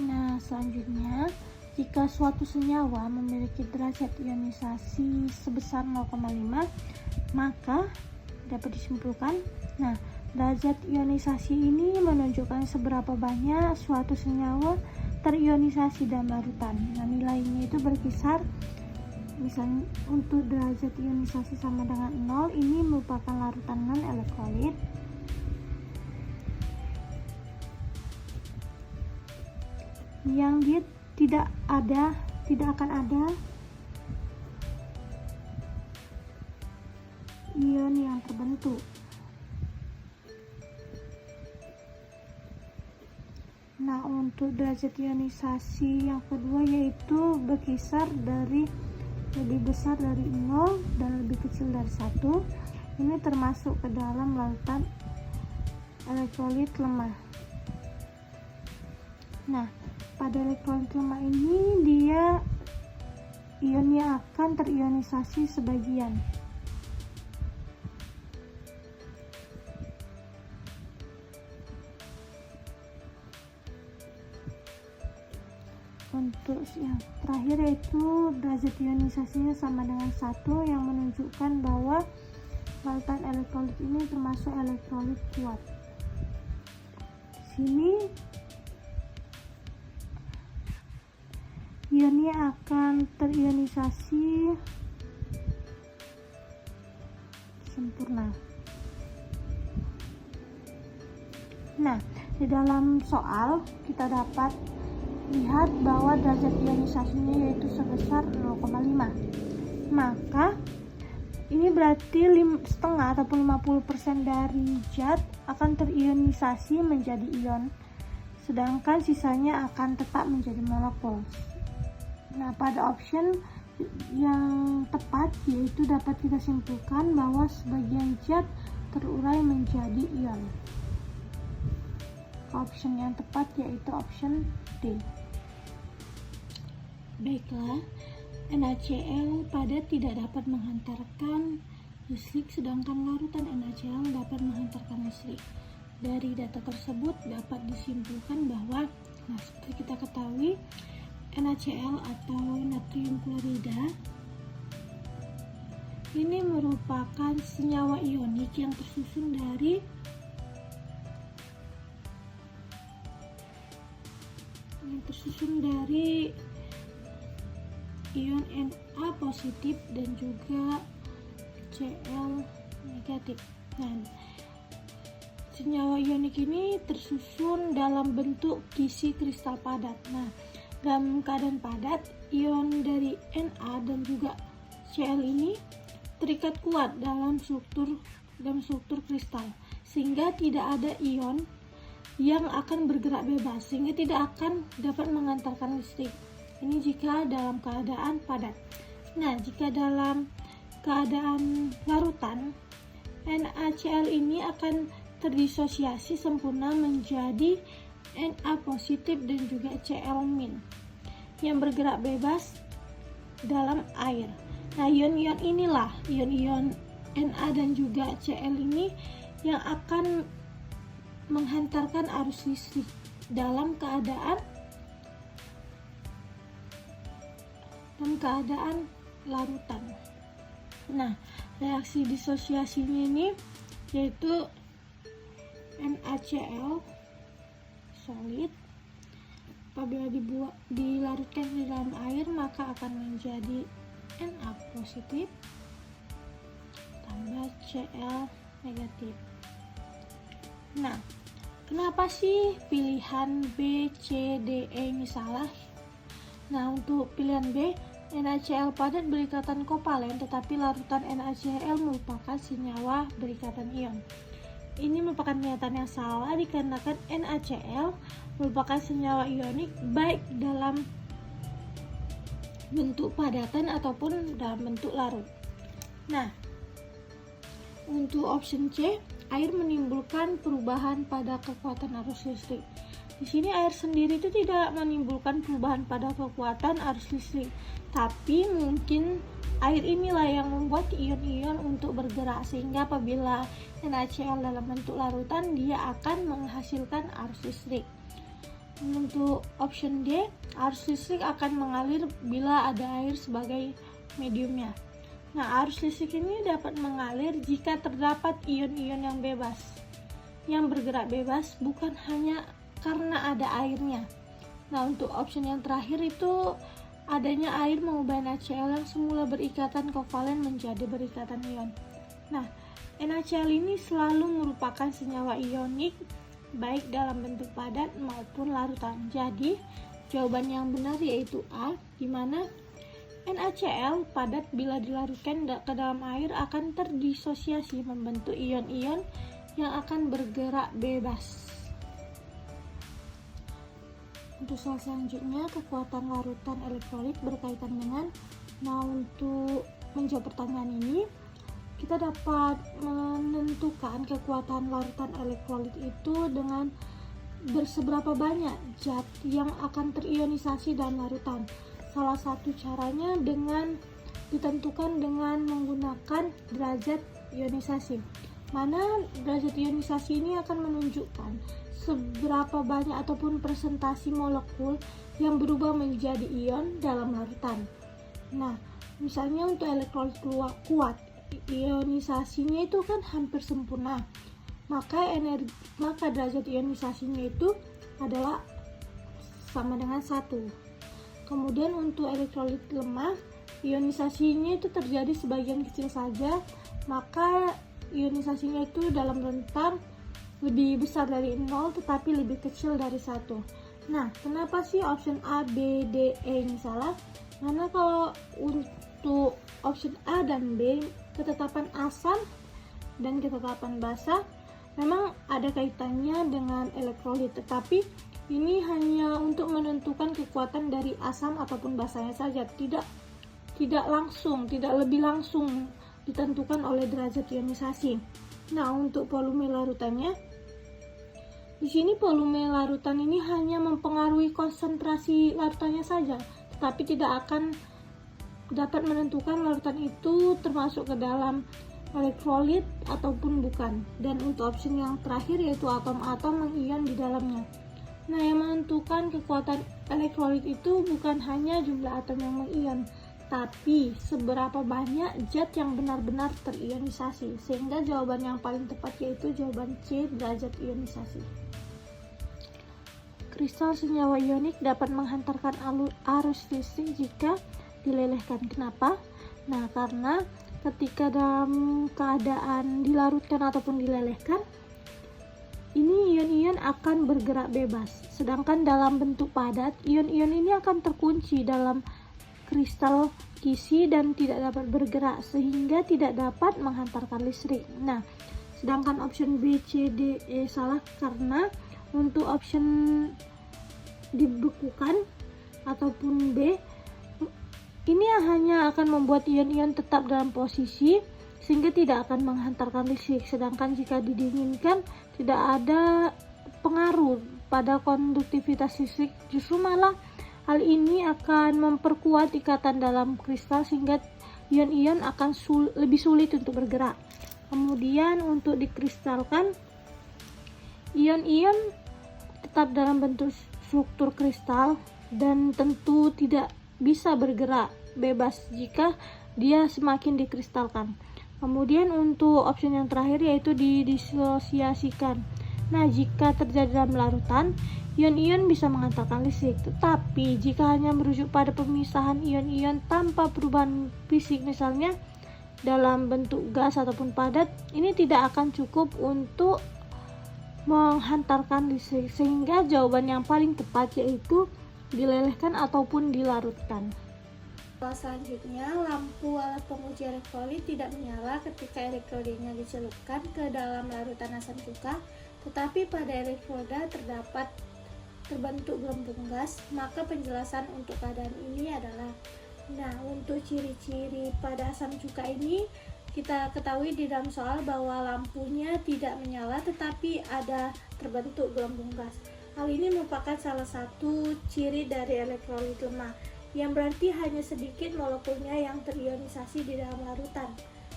Nah, selanjutnya, jika suatu senyawa memiliki derajat ionisasi sebesar 0,5, maka dapat disimpulkan, nah, derajat ionisasi ini menunjukkan seberapa banyak suatu senyawa terionisasi dalam larutan. Nah, nilainya itu berkisar, misalnya untuk derajat ionisasi sama dengan 0, ini merupakan larutan non-elektrolit. Yang dia tidak akan ada ion yang terbentuk. Nah, untuk derajat ionisasi yang kedua yaitu berkisar dari lebih besar dari 0 dan lebih kecil dari 1. Ini termasuk ke dalam larutan elektrolit lemah. Nah, pada elektrolit lemah ini dia ionnya akan terionisasi sebagian. Untuk yang terakhir yaitu derajat ionisasinya sama dengan 1, yang menunjukkan bahwa larutan elektrolit ini termasuk elektrolit kuat. Di sini ionnya akan terionisasi sempurna. Nah, di dalam soal kita dapat lihat bahwa derajat ionisasinya yaitu sebesar 0,5. Maka ini berarti setengah ataupun 50% dari zat akan terionisasi menjadi ion, sedangkan sisanya akan tetap menjadi molekul. Nah, pada option yang tepat yaitu dapat kita simpulkan bahwa sebagian zat terurai menjadi ion. Option yang tepat yaitu option D. Baiklah, NaCl padat tidak dapat menghantarkan listrik, sedangkan larutan NaCl dapat menghantarkan listrik. Dari data tersebut dapat disimpulkan bahwa, nah, seperti kita ketahui, NaCl atau natrium klorida ini merupakan senyawa ionik yang tersusun dari ion Na positif dan juga Cl negatif. Nah, senyawa ionik ini tersusun dalam bentuk kisi kristal padat. Nah, dalam keadaan padat, ion dari Na dan juga Cl ini terikat kuat dalam struktur kristal, sehingga tidak ada ion yang akan bergerak bebas, sehingga tidak akan dapat mengantarkan listrik. Ini jika dalam keadaan padat. Nah, jika dalam keadaan larutan, NaCl ini akan terdisosiasi sempurna menjadi Na positif dan juga Cl- yang bergerak bebas dalam air. Nah, ion-ion inilah, ion-ion Na dan juga Cl ini yang akan menghantarkan arus listrik dalam keadaan larutan. Nah, reaksi disosiasinya ini yaitu NaCl solid apabila dilarutkan di dalam air maka akan menjadi Na positif tambah Cl negatif. Nah, kenapa sih pilihan B, C, D, E ini salah? Nah, untuk pilihan B, NaCl padat berikatan kovalen, tetapi larutan NaCl merupakan senyawa berikatan ion. Ini merupakan pernyataan yang salah dikarenakan NaCl merupakan senyawa ionik baik dalam bentuk padatan ataupun dalam bentuk larut. Nah, untuk option C, air menimbulkan perubahan pada kekuatan arus listrik. Di sini air sendiri itu tidak menimbulkan perubahan pada kekuatan arus listrik, tapi mungkin air inilah yang membuat ion-ion untuk bergerak, sehingga apabila NaCl dalam bentuk larutan dia akan menghasilkan arus listrik. Untuk option D, arus listrik akan mengalir bila ada air sebagai mediumnya. Nah, arus listrik ini dapat mengalir jika terdapat ion-ion yang bebas, yang bergerak bebas, bukan hanya karena ada airnya. Nah, untuk option yang terakhir itu adanya air mengubah NaCl yang semula berikatan kovalen menjadi berikatan ion. Nah, NaCl ini selalu merupakan senyawa ionik baik dalam bentuk padat maupun larutan. Jadi, jawaban yang benar yaitu A, di mana NaCl padat bila dilarutkan ke dalam air akan terdisosiasi membentuk ion-ion yang akan bergerak bebas. Untuk soal selanjutnya, kekuatan larutan elektrolit berkaitan dengan, nah untuk menjawab pertanyaan ini, kita dapat menentukan kekuatan larutan elektrolit itu dengan berseberapa banyak zat yang akan terionisasi dalam larutan. Salah satu caranya dengan ditentukan dengan menggunakan derajat ionisasi. Mana derajat ionisasi ini akan menunjukkan seberapa banyak ataupun presentasi molekul yang berubah menjadi ion dalam larutan. Nah, misalnya untuk elektrolit kuat, ionisasinya itu kan hampir sempurna. Maka derajat ionisasinya itu adalah sama dengan 1. Kemudian untuk elektrolit lemah, ionisasinya itu terjadi sebagian kecil saja, maka ionisasinya itu dalam rentang lebih besar dari 0 tetapi lebih kecil dari 1. Nah, kenapa sih option A, B, D, E ini salah? Karena kalau untuk option A dan B, ketetapan asam dan ketetapan basa memang ada kaitannya dengan elektrolit, tetapi ini hanya untuk menentukan kekuatan dari asam ataupun basanya saja, tidak lebih langsung ditentukan oleh derajat ionisasi. Nah, untuk volume larutannya, di sini volume larutan ini hanya mempengaruhi konsentrasi larutannya saja, tetapi tidak akan dapat menentukan larutan itu termasuk ke dalam elektrolit ataupun bukan. Dan untuk option yang terakhir yaitu atom-atom mengion di dalamnya. Nah, yang menentukan kekuatan elektrolit itu bukan hanya jumlah atom yang mengion, tapi seberapa banyak zat yang benar-benar terionisasi, sehingga jawaban yang paling tepat yaitu jawaban C, derajat ionisasi. Kristal senyawa ionik dapat menghantarkan arus listrik jika dilelehkan. Kenapa? Nah, karena ketika dalam keadaan dilarutkan ataupun dilelehkan, ini ion-ion akan bergerak bebas. Sedangkan dalam bentuk padat, ion-ion ini akan terkunci dalam kristal kisi dan tidak dapat bergerak sehingga tidak dapat menghantarkan listrik. Nah, sedangkan option B, C, D, E salah karena untuk option dibekukan ataupun B ini hanya akan membuat ion-ion tetap dalam posisi sehingga tidak akan menghantarkan listrik. Sedangkan jika didinginkan tidak ada pengaruh pada konduktivitas listrik, justru malah hal ini akan memperkuat ikatan dalam kristal sehingga ion-ion akan lebih sulit untuk bergerak. Kemudian untuk dikristalkan, ion-ion tetap dalam bentuk struktur kristal dan tentu tidak bisa bergerak bebas jika dia semakin dikristalkan. Kemudian untuk opsi yang terakhir yaitu didisosiasikan. Nah, jika terjadi dalam larutan, ion-ion bisa mengantarkan listrik, tetapi jika hanya merujuk pada pemisahan ion-ion tanpa perubahan fisik, misalnya dalam bentuk gas ataupun padat, ini tidak akan cukup untuk menghantarkan listrik, sehingga jawaban yang paling tepat yaitu dilelehkan ataupun dilarutkan. Selanjutnya, lampu alat penguji elektrolit tidak menyala ketika elektrolitnya dicelupkan ke dalam larutan asam cuka, tetapi pada elektroda terbentuk gelembung gas. Maka penjelasan untuk keadaan ini adalah, untuk ciri-ciri pada asam cuka ini kita ketahui di dalam soal bahwa lampunya tidak menyala tetapi ada terbentuk gelembung gas. Hal ini merupakan salah satu ciri dari elektrolit lemah, yang berarti hanya sedikit molekulnya yang terionisasi di dalam larutan.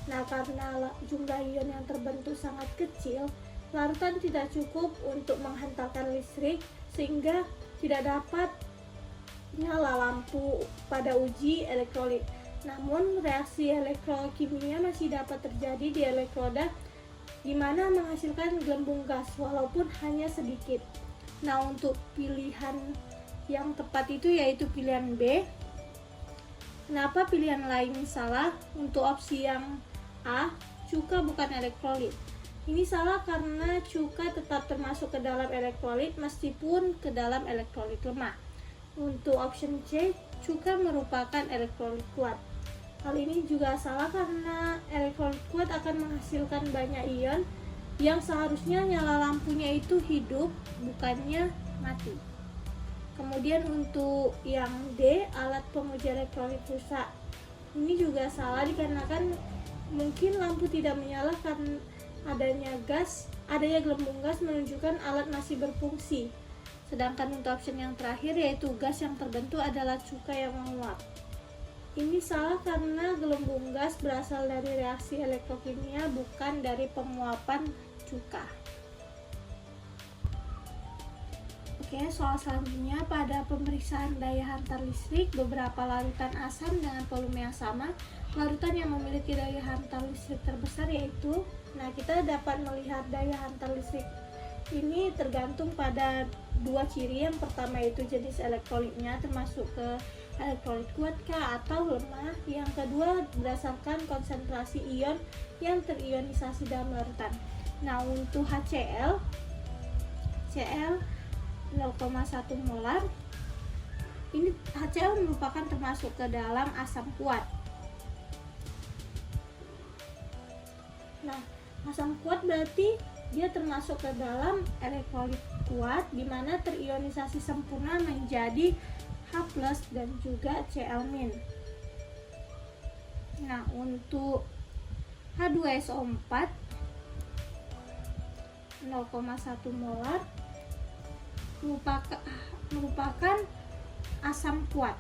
Nah, karena jumlah ion yang terbentuk sangat kecil, larutan tidak cukup untuk menghantarkan listrik sehingga tidak dapat nyala lampu pada uji elektrolit. Namun, reaksi elektrokimia masih dapat terjadi di elektroda di mana menghasilkan gelembung gas walaupun hanya sedikit. Nah, untuk pilihan yang tepat itu yaitu pilihan B. Kenapa pilihan lain salah? Untuk opsi yang A, cuka bukan elektrolit. Ini salah karena cuka tetap termasuk ke dalam elektrolit meskipun ke dalam elektrolit lemah. Untuk option C, cuka merupakan elektrolit kuat. Hal ini juga salah karena elektrolit kuat akan menghasilkan banyak ion yang seharusnya nyala lampunya itu hidup, bukannya mati. Kemudian untuk yang D, alat penguji elektrolit rusak. Ini juga salah dikarenakan mungkin lampu tidak menyala karena adanya gelembung gas menunjukkan alat masih berfungsi. Sedangkan untuk option yang terakhir yaitu gas yang terbentuk adalah cuka yang menguap. Ini salah karena gelembung gas berasal dari reaksi elektrokimia, bukan dari penguapan cuka. Oke, soal selanjutnya, pada pemeriksaan daya hantar listrik beberapa larutan asam dengan volume yang sama, larutan yang memiliki daya hantar listrik terbesar yaitu, kita dapat melihat daya hantar listrik ini tergantung pada dua ciri. Yang pertama itu jenis elektrolitnya, termasuk ke elektrolit kuat kah atau lemah. Yang kedua berdasarkan konsentrasi ion yang terionisasi dalam larutan. Nah, untuk HCl 0,1 molar. Ini HCl merupakan termasuk ke dalam asam kuat. Nah, asam kuat berarti dia termasuk ke dalam elektrolit kuat di mana terionisasi sempurna menjadi H+ dan juga Cl-. Nah, untuk H2SO4 0,1 molar merupakan asam kuat.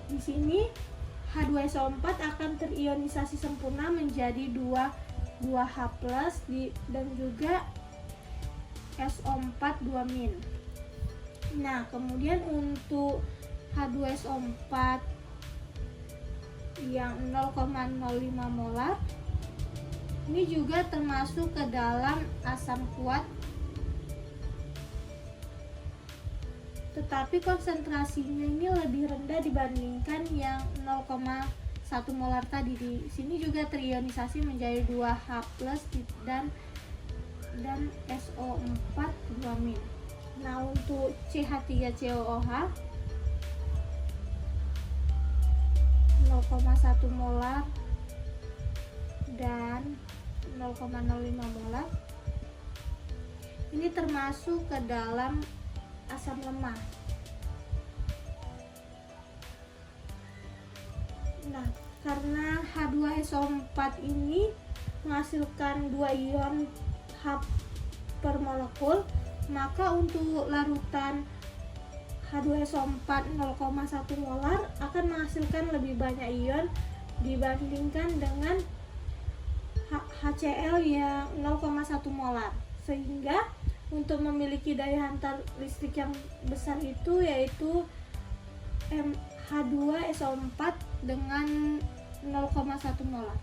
Di sini H2SO4 akan terionisasi sempurna menjadi 2H+ dan juga SO4 2-. Nah, kemudian untuk H2SO4 yang 0,05 molar ini juga termasuk ke dalam asam kuat, tetapi konsentrasinya ini lebih rendah dibandingkan yang 0,1 molar tadi. Di sini juga terionisasi menjadi 2H+ dan SO4 2-. Nah, untuk CH3COOH 0,1 molar dan 0,05 molar ini termasuk ke dalam asam lemah. Nah, karena H2SO4 ini menghasilkan 2 ion H per molekul, maka untuk larutan H2SO4 0,1 molar akan menghasilkan lebih banyak ion dibandingkan dengan HCl yang 0,1 molar. Sehingga untuk memiliki daya hantar listrik yang besar itu yaitu H2SO4 dengan 0,1 molar.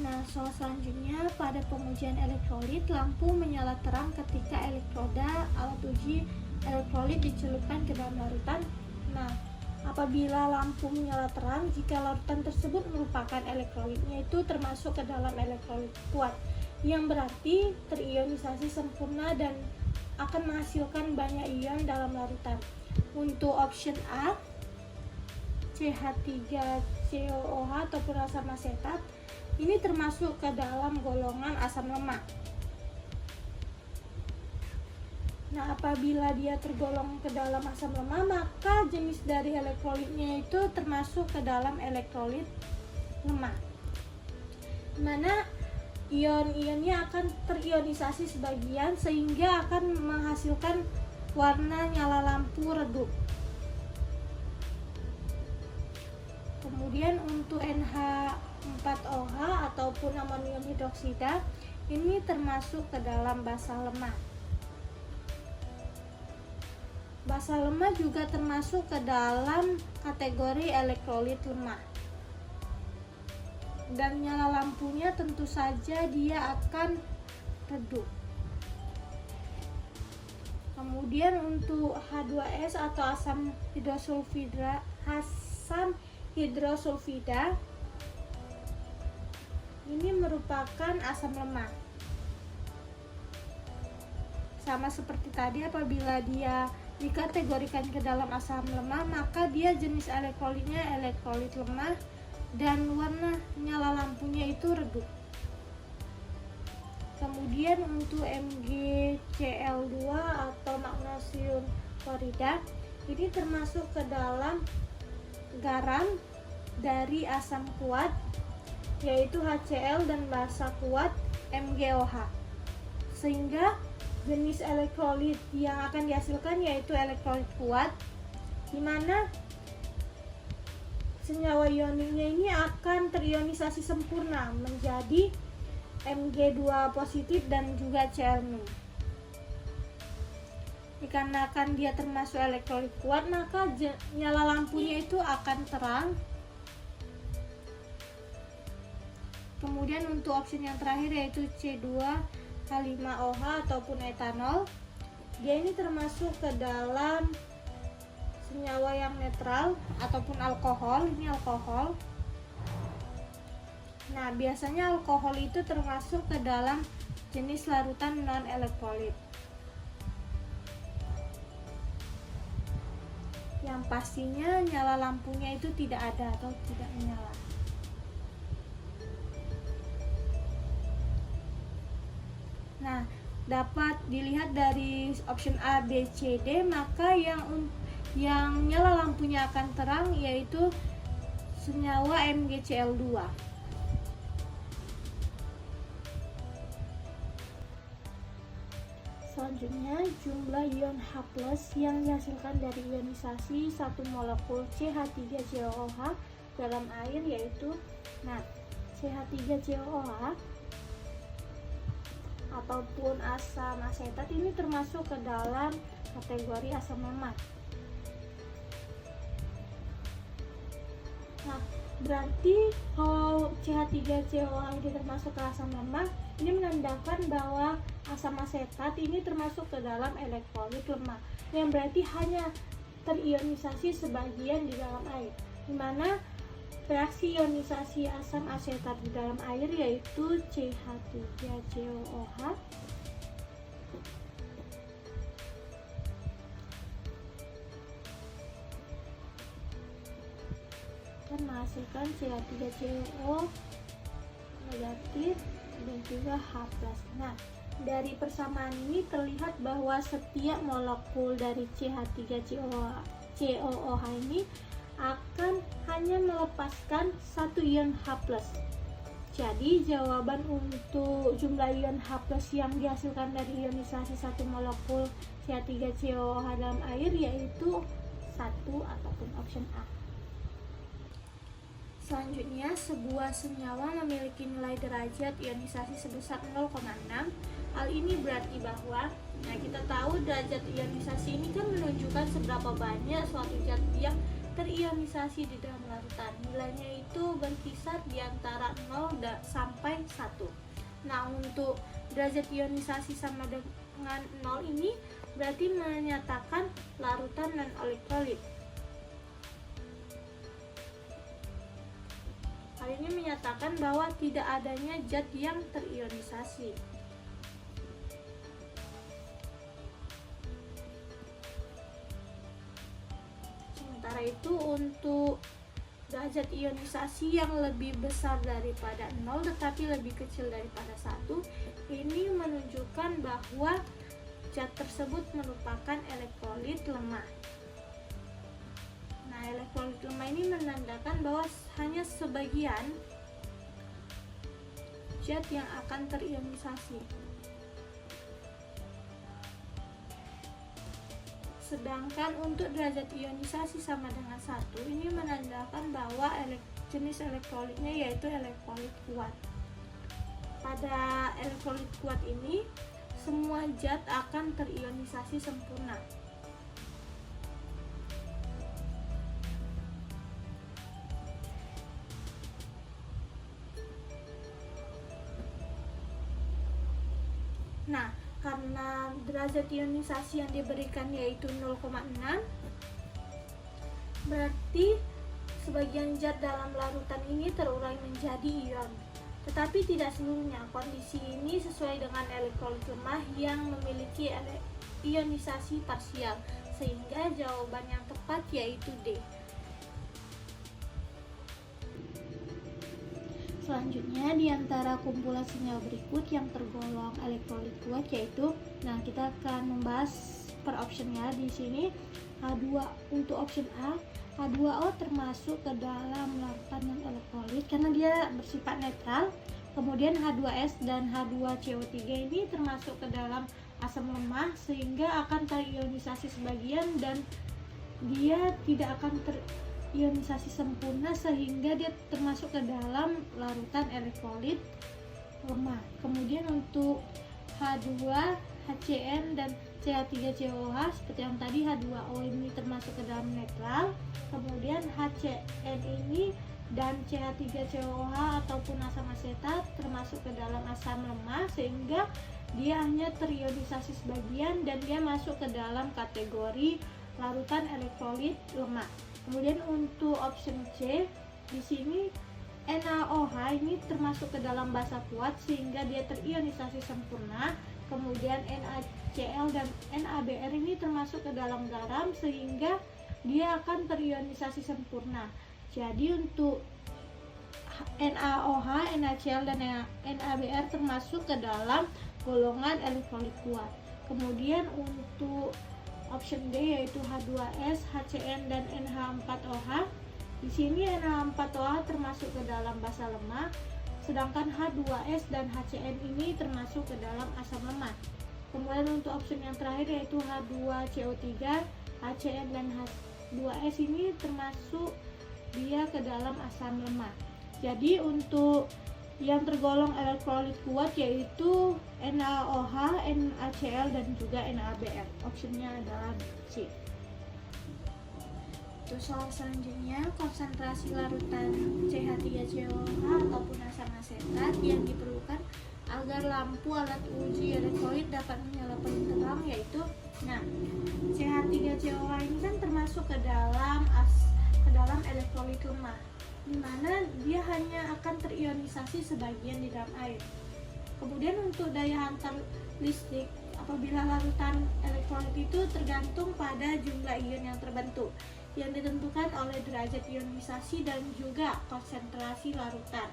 Nah, soal selanjutnya, pada pengujian elektrolit, lampu menyala terang ketika elektroda alat uji elektrolit dicelupkan ke dalam larutan. Nah, apabila lampu menyala terang, jika larutan tersebut merupakan elektrolitnya itu termasuk ke dalam elektrolit kuat, yang berarti terionisasi sempurna dan akan menghasilkan banyak ion dalam larutan. Untuk option A, CH3COOH ataupun asam asetat, ini termasuk ke dalam golongan asam lemak. Nah, apabila dia tergolong ke dalam asam lemah, maka jenis dari elektrolitnya itu termasuk ke dalam elektrolit lemah, mana ion-ionnya akan terionisasi sebagian sehingga akan menghasilkan warna nyala lampu redup. Kemudian untuk NH4OH ataupun amonium hidroksida, ini termasuk ke dalam basa lemah. Basa lemah juga termasuk ke dalam kategori elektrolit lemah. Dan nyala lampunya tentu saja dia akan redup. Kemudian untuk H2S atau asam hidrosulfida ini merupakan asam lemah. Sama seperti tadi, apabila dia dikategorikan ke dalam asam lemah, maka dia jenis elektrolitnya elektrolit lemah dan warna nyala lampunya itu redup. Kemudian untuk MgCl2 atau magnesium klorida, ini termasuk ke dalam garam dari asam kuat yaitu HCl dan basa kuat MgOH, sehingga jenis elektrolit yang akan dihasilkan yaitu elektrolit kuat, di mana senyawa ioniknya ini akan terionisasi sempurna menjadi Mg2 positif dan juga Cl-. Dikarenakan dia termasuk elektrolit kuat, maka nyala lampunya itu akan terang. Kemudian untuk opsi yang terakhir yaitu C2H5OH ataupun etanol, dia ini termasuk ke dalam senyawa yang netral ataupun alkohol. Ini alkohol. Nah, biasanya alkohol itu termasuk ke dalam jenis larutan non elektrolit. Yang pastinya nyala lampunya itu tidak ada atau tidak menyala. Nah, dapat dilihat dari option A, B, C, D, maka yang nyala lampunya akan terang yaitu senyawa MgCl2. Selanjutnya, jumlah ion H+ yang dihasilkan dari ionisasi satu molekul CH3COOH dalam air yaitu, CH3COOH ataupun asam asetat ini termasuk ke dalam kategori asam lemak. Nah, berarti kalau CH3COOH ini termasuk ke asam lemak, ini menandakan bahwa asam asetat ini termasuk ke dalam elektrolit lemah, yang berarti hanya terionisasi sebagian di dalam air, dimana reaksi ionisasi asam asetat di dalam air yaitu CH3COOH dan menghasilkan CH3CO negatif dan juga H+. Nah, dari persamaan ini terlihat bahwa setiap molekul dari CH3COOH ini akan hanya melepaskan satu ion H+. Jadi jawaban untuk jumlah ion H+ yang dihasilkan dari ionisasi satu molekul CH3COOH dalam air yaitu 1 ataupun option A. Nah, selanjutnya jumlah ion H+ yang dihasilkan dari ionisasi satu molekul CH3COOH dalam air yaitu 1 ataupun option A. Nah, dari persamaan ini terlihat bahwa setiap molekul dari CH3COOH ini akan hanya melepaskan satu ion H+. Jadi jawaban untuk jumlah ion H+ yang dihasilkan dari ionisasi satu molekul CH3COOH dalam air yaitu 1 ataupun option A. Selanjutnya, sebuah senyawa memiliki nilai derajat ionisasi sebesar 0,6. Hal ini berarti bahwa, kita tahu derajat ionisasi ini kan menunjukkan seberapa banyak suatu zat yang terionisasi di dalam larutan. Nilainya itu berkisar di antara 0 sampai 1. Nah, untuk derajat ionisasi sama dengan 0 ini berarti menyatakan larutan non-elektrolit. Hal ini menyatakan bahwa tidak adanya zat yang terionisasi. Sementara itu untuk derajat ionisasi yang lebih besar daripada 0 tetapi lebih kecil daripada 1, ini menunjukkan bahwa zat tersebut merupakan elektrolit lemah. Nah, elektrolit lemah ini menandakan bahwa hanya sebagian zat yang akan terionisasi. Sedangkan untuk derajat ionisasi sama dengan 1, ini menandakan bahwa jenis elektrolitnya yaitu elektrolit kuat. Pada elektrolit kuat ini, semua zat akan terionisasi sempurna. Nah, karena derajat ionisasi yang diberikan yaitu 0,6, berarti sebagian zat dalam larutan ini terurai menjadi ion. Tetapi tidak seluruhnya. Kondisi ini sesuai dengan elektrolit lemah yang memiliki ionisasi parsial, sehingga jawaban yang tepat yaitu D. Selanjutnya, di antara kumpulan senyawa berikut yang tergolong elektrolit kuat yaitu, kita akan membahas per optionnya di sini. H2 untuk option A, H2O termasuk ke dalam larutan non-elektrolit karena dia bersifat netral. Kemudian H2S dan H2CO3 ini termasuk ke dalam asam lemah sehingga akan terionisasi sebagian dan dia tidak akan terionisasi sempurna sehingga dia termasuk ke dalam larutan elektrolit lemah. Kemudian untuk H2, HCN dan CH3COH seperti yang tadi, H2O ini termasuk ke dalam netral. Kemudian HCN ini dan CH3COH ataupun asam asetat termasuk ke dalam asam lemah sehingga dia hanya terionisasi sebagian dan dia masuk ke dalam kategori larutan elektrolit lemah. Kemudian untuk option C, di sini NaOH ini termasuk ke dalam basa kuat sehingga dia terionisasi sempurna. Kemudian NaCl dan NaBr ini termasuk ke dalam garam sehingga dia akan terionisasi sempurna. Jadi untuk NaOH, NaCl dan NaBr termasuk ke dalam golongan elektrolit kuat. Kemudian untuk option D yaitu H2S, HCN dan NH4OH. Di sini NH4OH termasuk ke dalam basa lemah, sedangkan H2S dan HCN ini termasuk ke dalam asam lemah. Kemudian untuk option yang terakhir yaitu H2CO3, HCN dan H2S ini termasuk dia ke dalam asam lemah. Jadi untuk yang tergolong elektrolit kuat yaitu NaOH, NaCl dan juga NaBr. Optionnya adalah C. Untuk soal selanjutnya, konsentrasi larutan CH3COH ataupun asam asetat yang diperlukan agar lampu alat uji elektrolit dapat menyala paling terang yaitu, CH3COH ini kan termasuk ke dalam elektrolit lemah, di mana dia hanya akan terionisasi sebagian di dalam air. Kemudian untuk daya hantar listrik apabila larutan elektrolit itu tergantung pada jumlah ion yang terbentuk, yang ditentukan oleh derajat ionisasi dan juga konsentrasi larutan.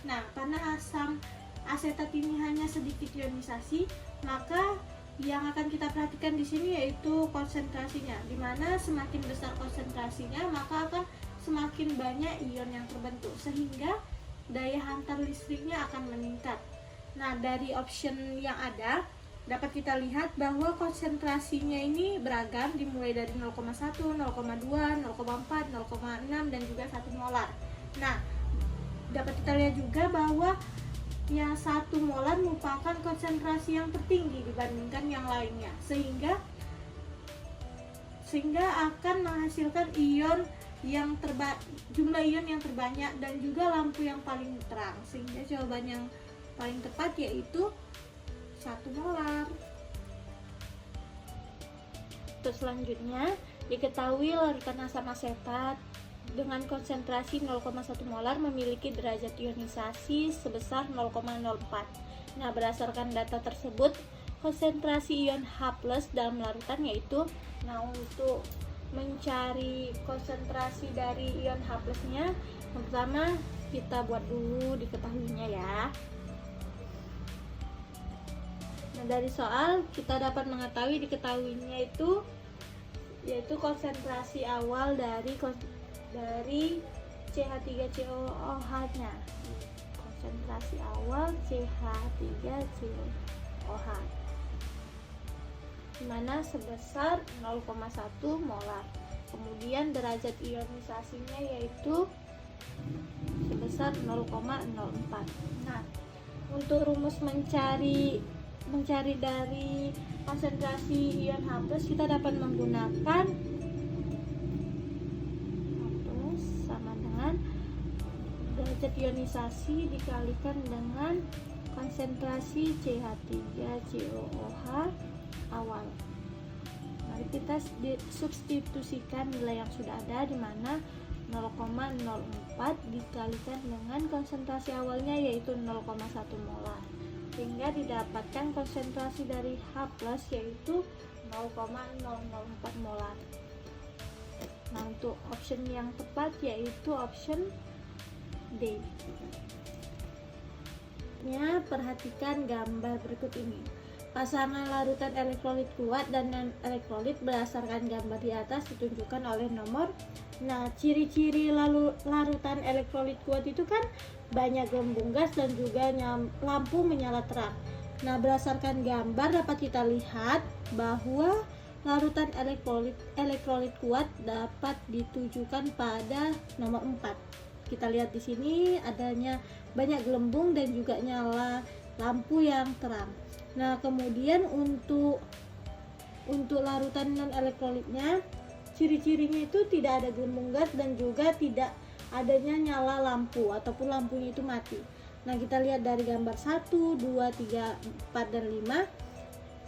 Nah, karena asam asetat ini hanya sedikit ionisasi, maka yang akan kita perhatikan di sini yaitu konsentrasinya, di mana semakin besar konsentrasinya maka akan semakin banyak ion yang terbentuk sehingga daya hantar listriknya akan meningkat. Nah, dari option yang ada dapat kita lihat bahwa konsentrasinya ini beragam dimulai dari 0,1, 0,2, 0,4, 0,6 dan juga 1 molar. Nah, dapat kita lihat juga bahwa yang 1 molar merupakan konsentrasi yang tertinggi dibandingkan yang lainnya, sehingga akan menghasilkan jumlah ion yang terbanyak dan juga lampu yang paling terang, sehingga jawaban yang paling tepat yaitu 1 molar. Untuk selanjutnya, diketahui larutan asam asetat dengan konsentrasi 0,1 molar memiliki derajat ionisasi sebesar 0,04. Nah, berdasarkan data tersebut, konsentrasi ion H+ dalam larutan yaitu, nah untuk mencari konsentrasi dari ion H+-nya, yang pertama kita buat dulu diketahuinya ya. Nah, dari soal kita dapat mengetahui diketahuinya yaitu konsentrasi awal dari CH3COOH-nya. Konsentrasi awal CH3COOH dimana sebesar 0,1 molar. Kemudian derajat ionisasinya yaitu sebesar 0,04. Nah, untuk rumus mencari dari konsentrasi ion H+ kita dapat menggunakan sama dengan derajat ionisasi dikalikan dengan konsentrasi CH3COOH awal. Mari kita substitusikan nilai yang sudah ada, di mana 0,04 dikalikan dengan konsentrasi awalnya yaitu 0,1 molar, sehingga didapatkan konsentrasi dari H+ yaitu 0,004 molar. Nah, untuk option yang tepat yaitu option D. Perhatikan gambar berikut ini. Pasangan larutan elektrolit kuat dan non-elektrolit berdasarkan gambar di atas ditunjukkan oleh nomor. Nah, ciri-ciri larutan elektrolit kuat itu kan banyak gelembung gas dan juga lampu menyala terang. Nah, berdasarkan gambar dapat kita lihat bahwa larutan elektrolit kuat dapat ditujukan pada nomor 4. Kita lihat di sini adanya banyak gelembung dan juga nyala lampu yang terang. Nah, kemudian untuk larutan non elektrolitnya, ciri-cirinya itu tidak ada gelembung gas dan juga tidak adanya nyala lampu ataupun lampunya itu mati. Nah, kita lihat dari gambar 1, 2, 3, 4 dan 5.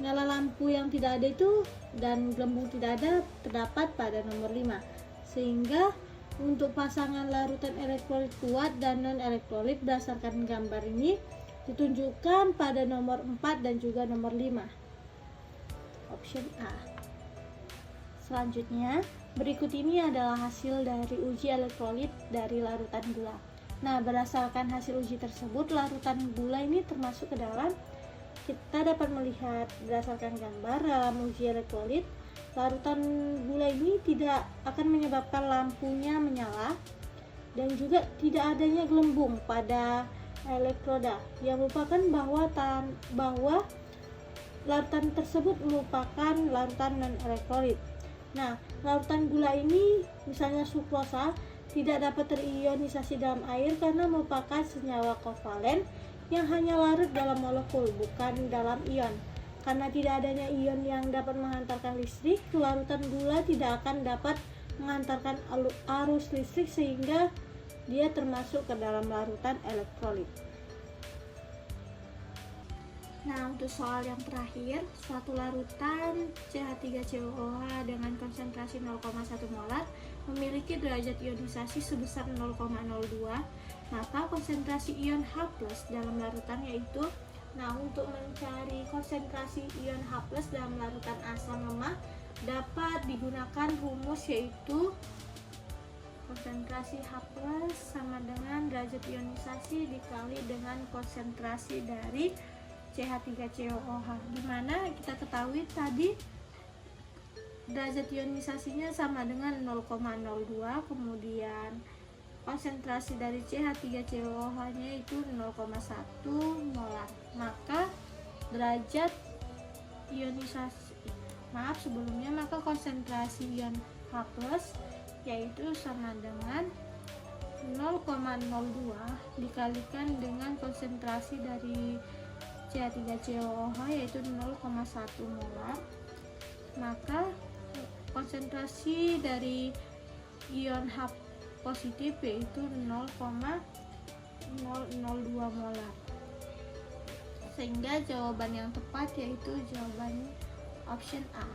Nyala lampu yang tidak ada itu dan gelembung tidak ada terdapat pada nomor 5. Sehingga untuk pasangan larutan elektrolit kuat dan non elektrolit berdasarkan gambar ini ditunjukkan pada nomor 4 dan juga nomor 5. Option A. Selanjutnya, berikut ini adalah hasil dari uji elektrolit dari larutan gula. Nah, berdasarkan hasil uji tersebut, larutan gula ini termasuk ke dalam, kita dapat melihat berdasarkan gambar dalam uji elektrolit, larutan gula ini tidak akan menyebabkan lampunya menyala dan juga tidak adanya gelembung pada elektroda, yang merupakan bahwa larutan tersebut merupakan larutan non elektrolit. Nah, larutan gula ini misalnya sukrosa tidak dapat terionisasi dalam air karena merupakan senyawa kovalen yang hanya larut dalam molekul, bukan dalam ion. Karena tidak adanya ion yang dapat menghantarkan listrik, larutan gula tidak akan dapat menghantarkan arus listrik sehingga dia termasuk ke dalam larutan elektrolit. Nah, untuk soal yang terakhir, suatu larutan CH3COOH dengan konsentrasi 0,1 molar memiliki derajat ionisasi sebesar 0,02, maka konsentrasi ion H+ dalam larutan yaitu, nah untuk mencari konsentrasi ion H+ dalam larutan asam lemah dapat digunakan rumus yaitu konsentrasi H+ sama dengan derajat ionisasi dikali dengan konsentrasi dari CH3COOH, dimana kita ketahui tadi derajat ionisasinya sama dengan 0,02, kemudian konsentrasi dari CH3COOH nya itu 0,1 molar, maka derajat ionisasi maka konsentrasi ion H+ yaitu sama dengan 0,02 dikalikan dengan konsentrasi dari CH3COOH yaitu 0,1 molar, maka konsentrasi dari ion H positif yaitu 0,002 molar. Sehingga jawaban yang tepat yaitu jawaban option A.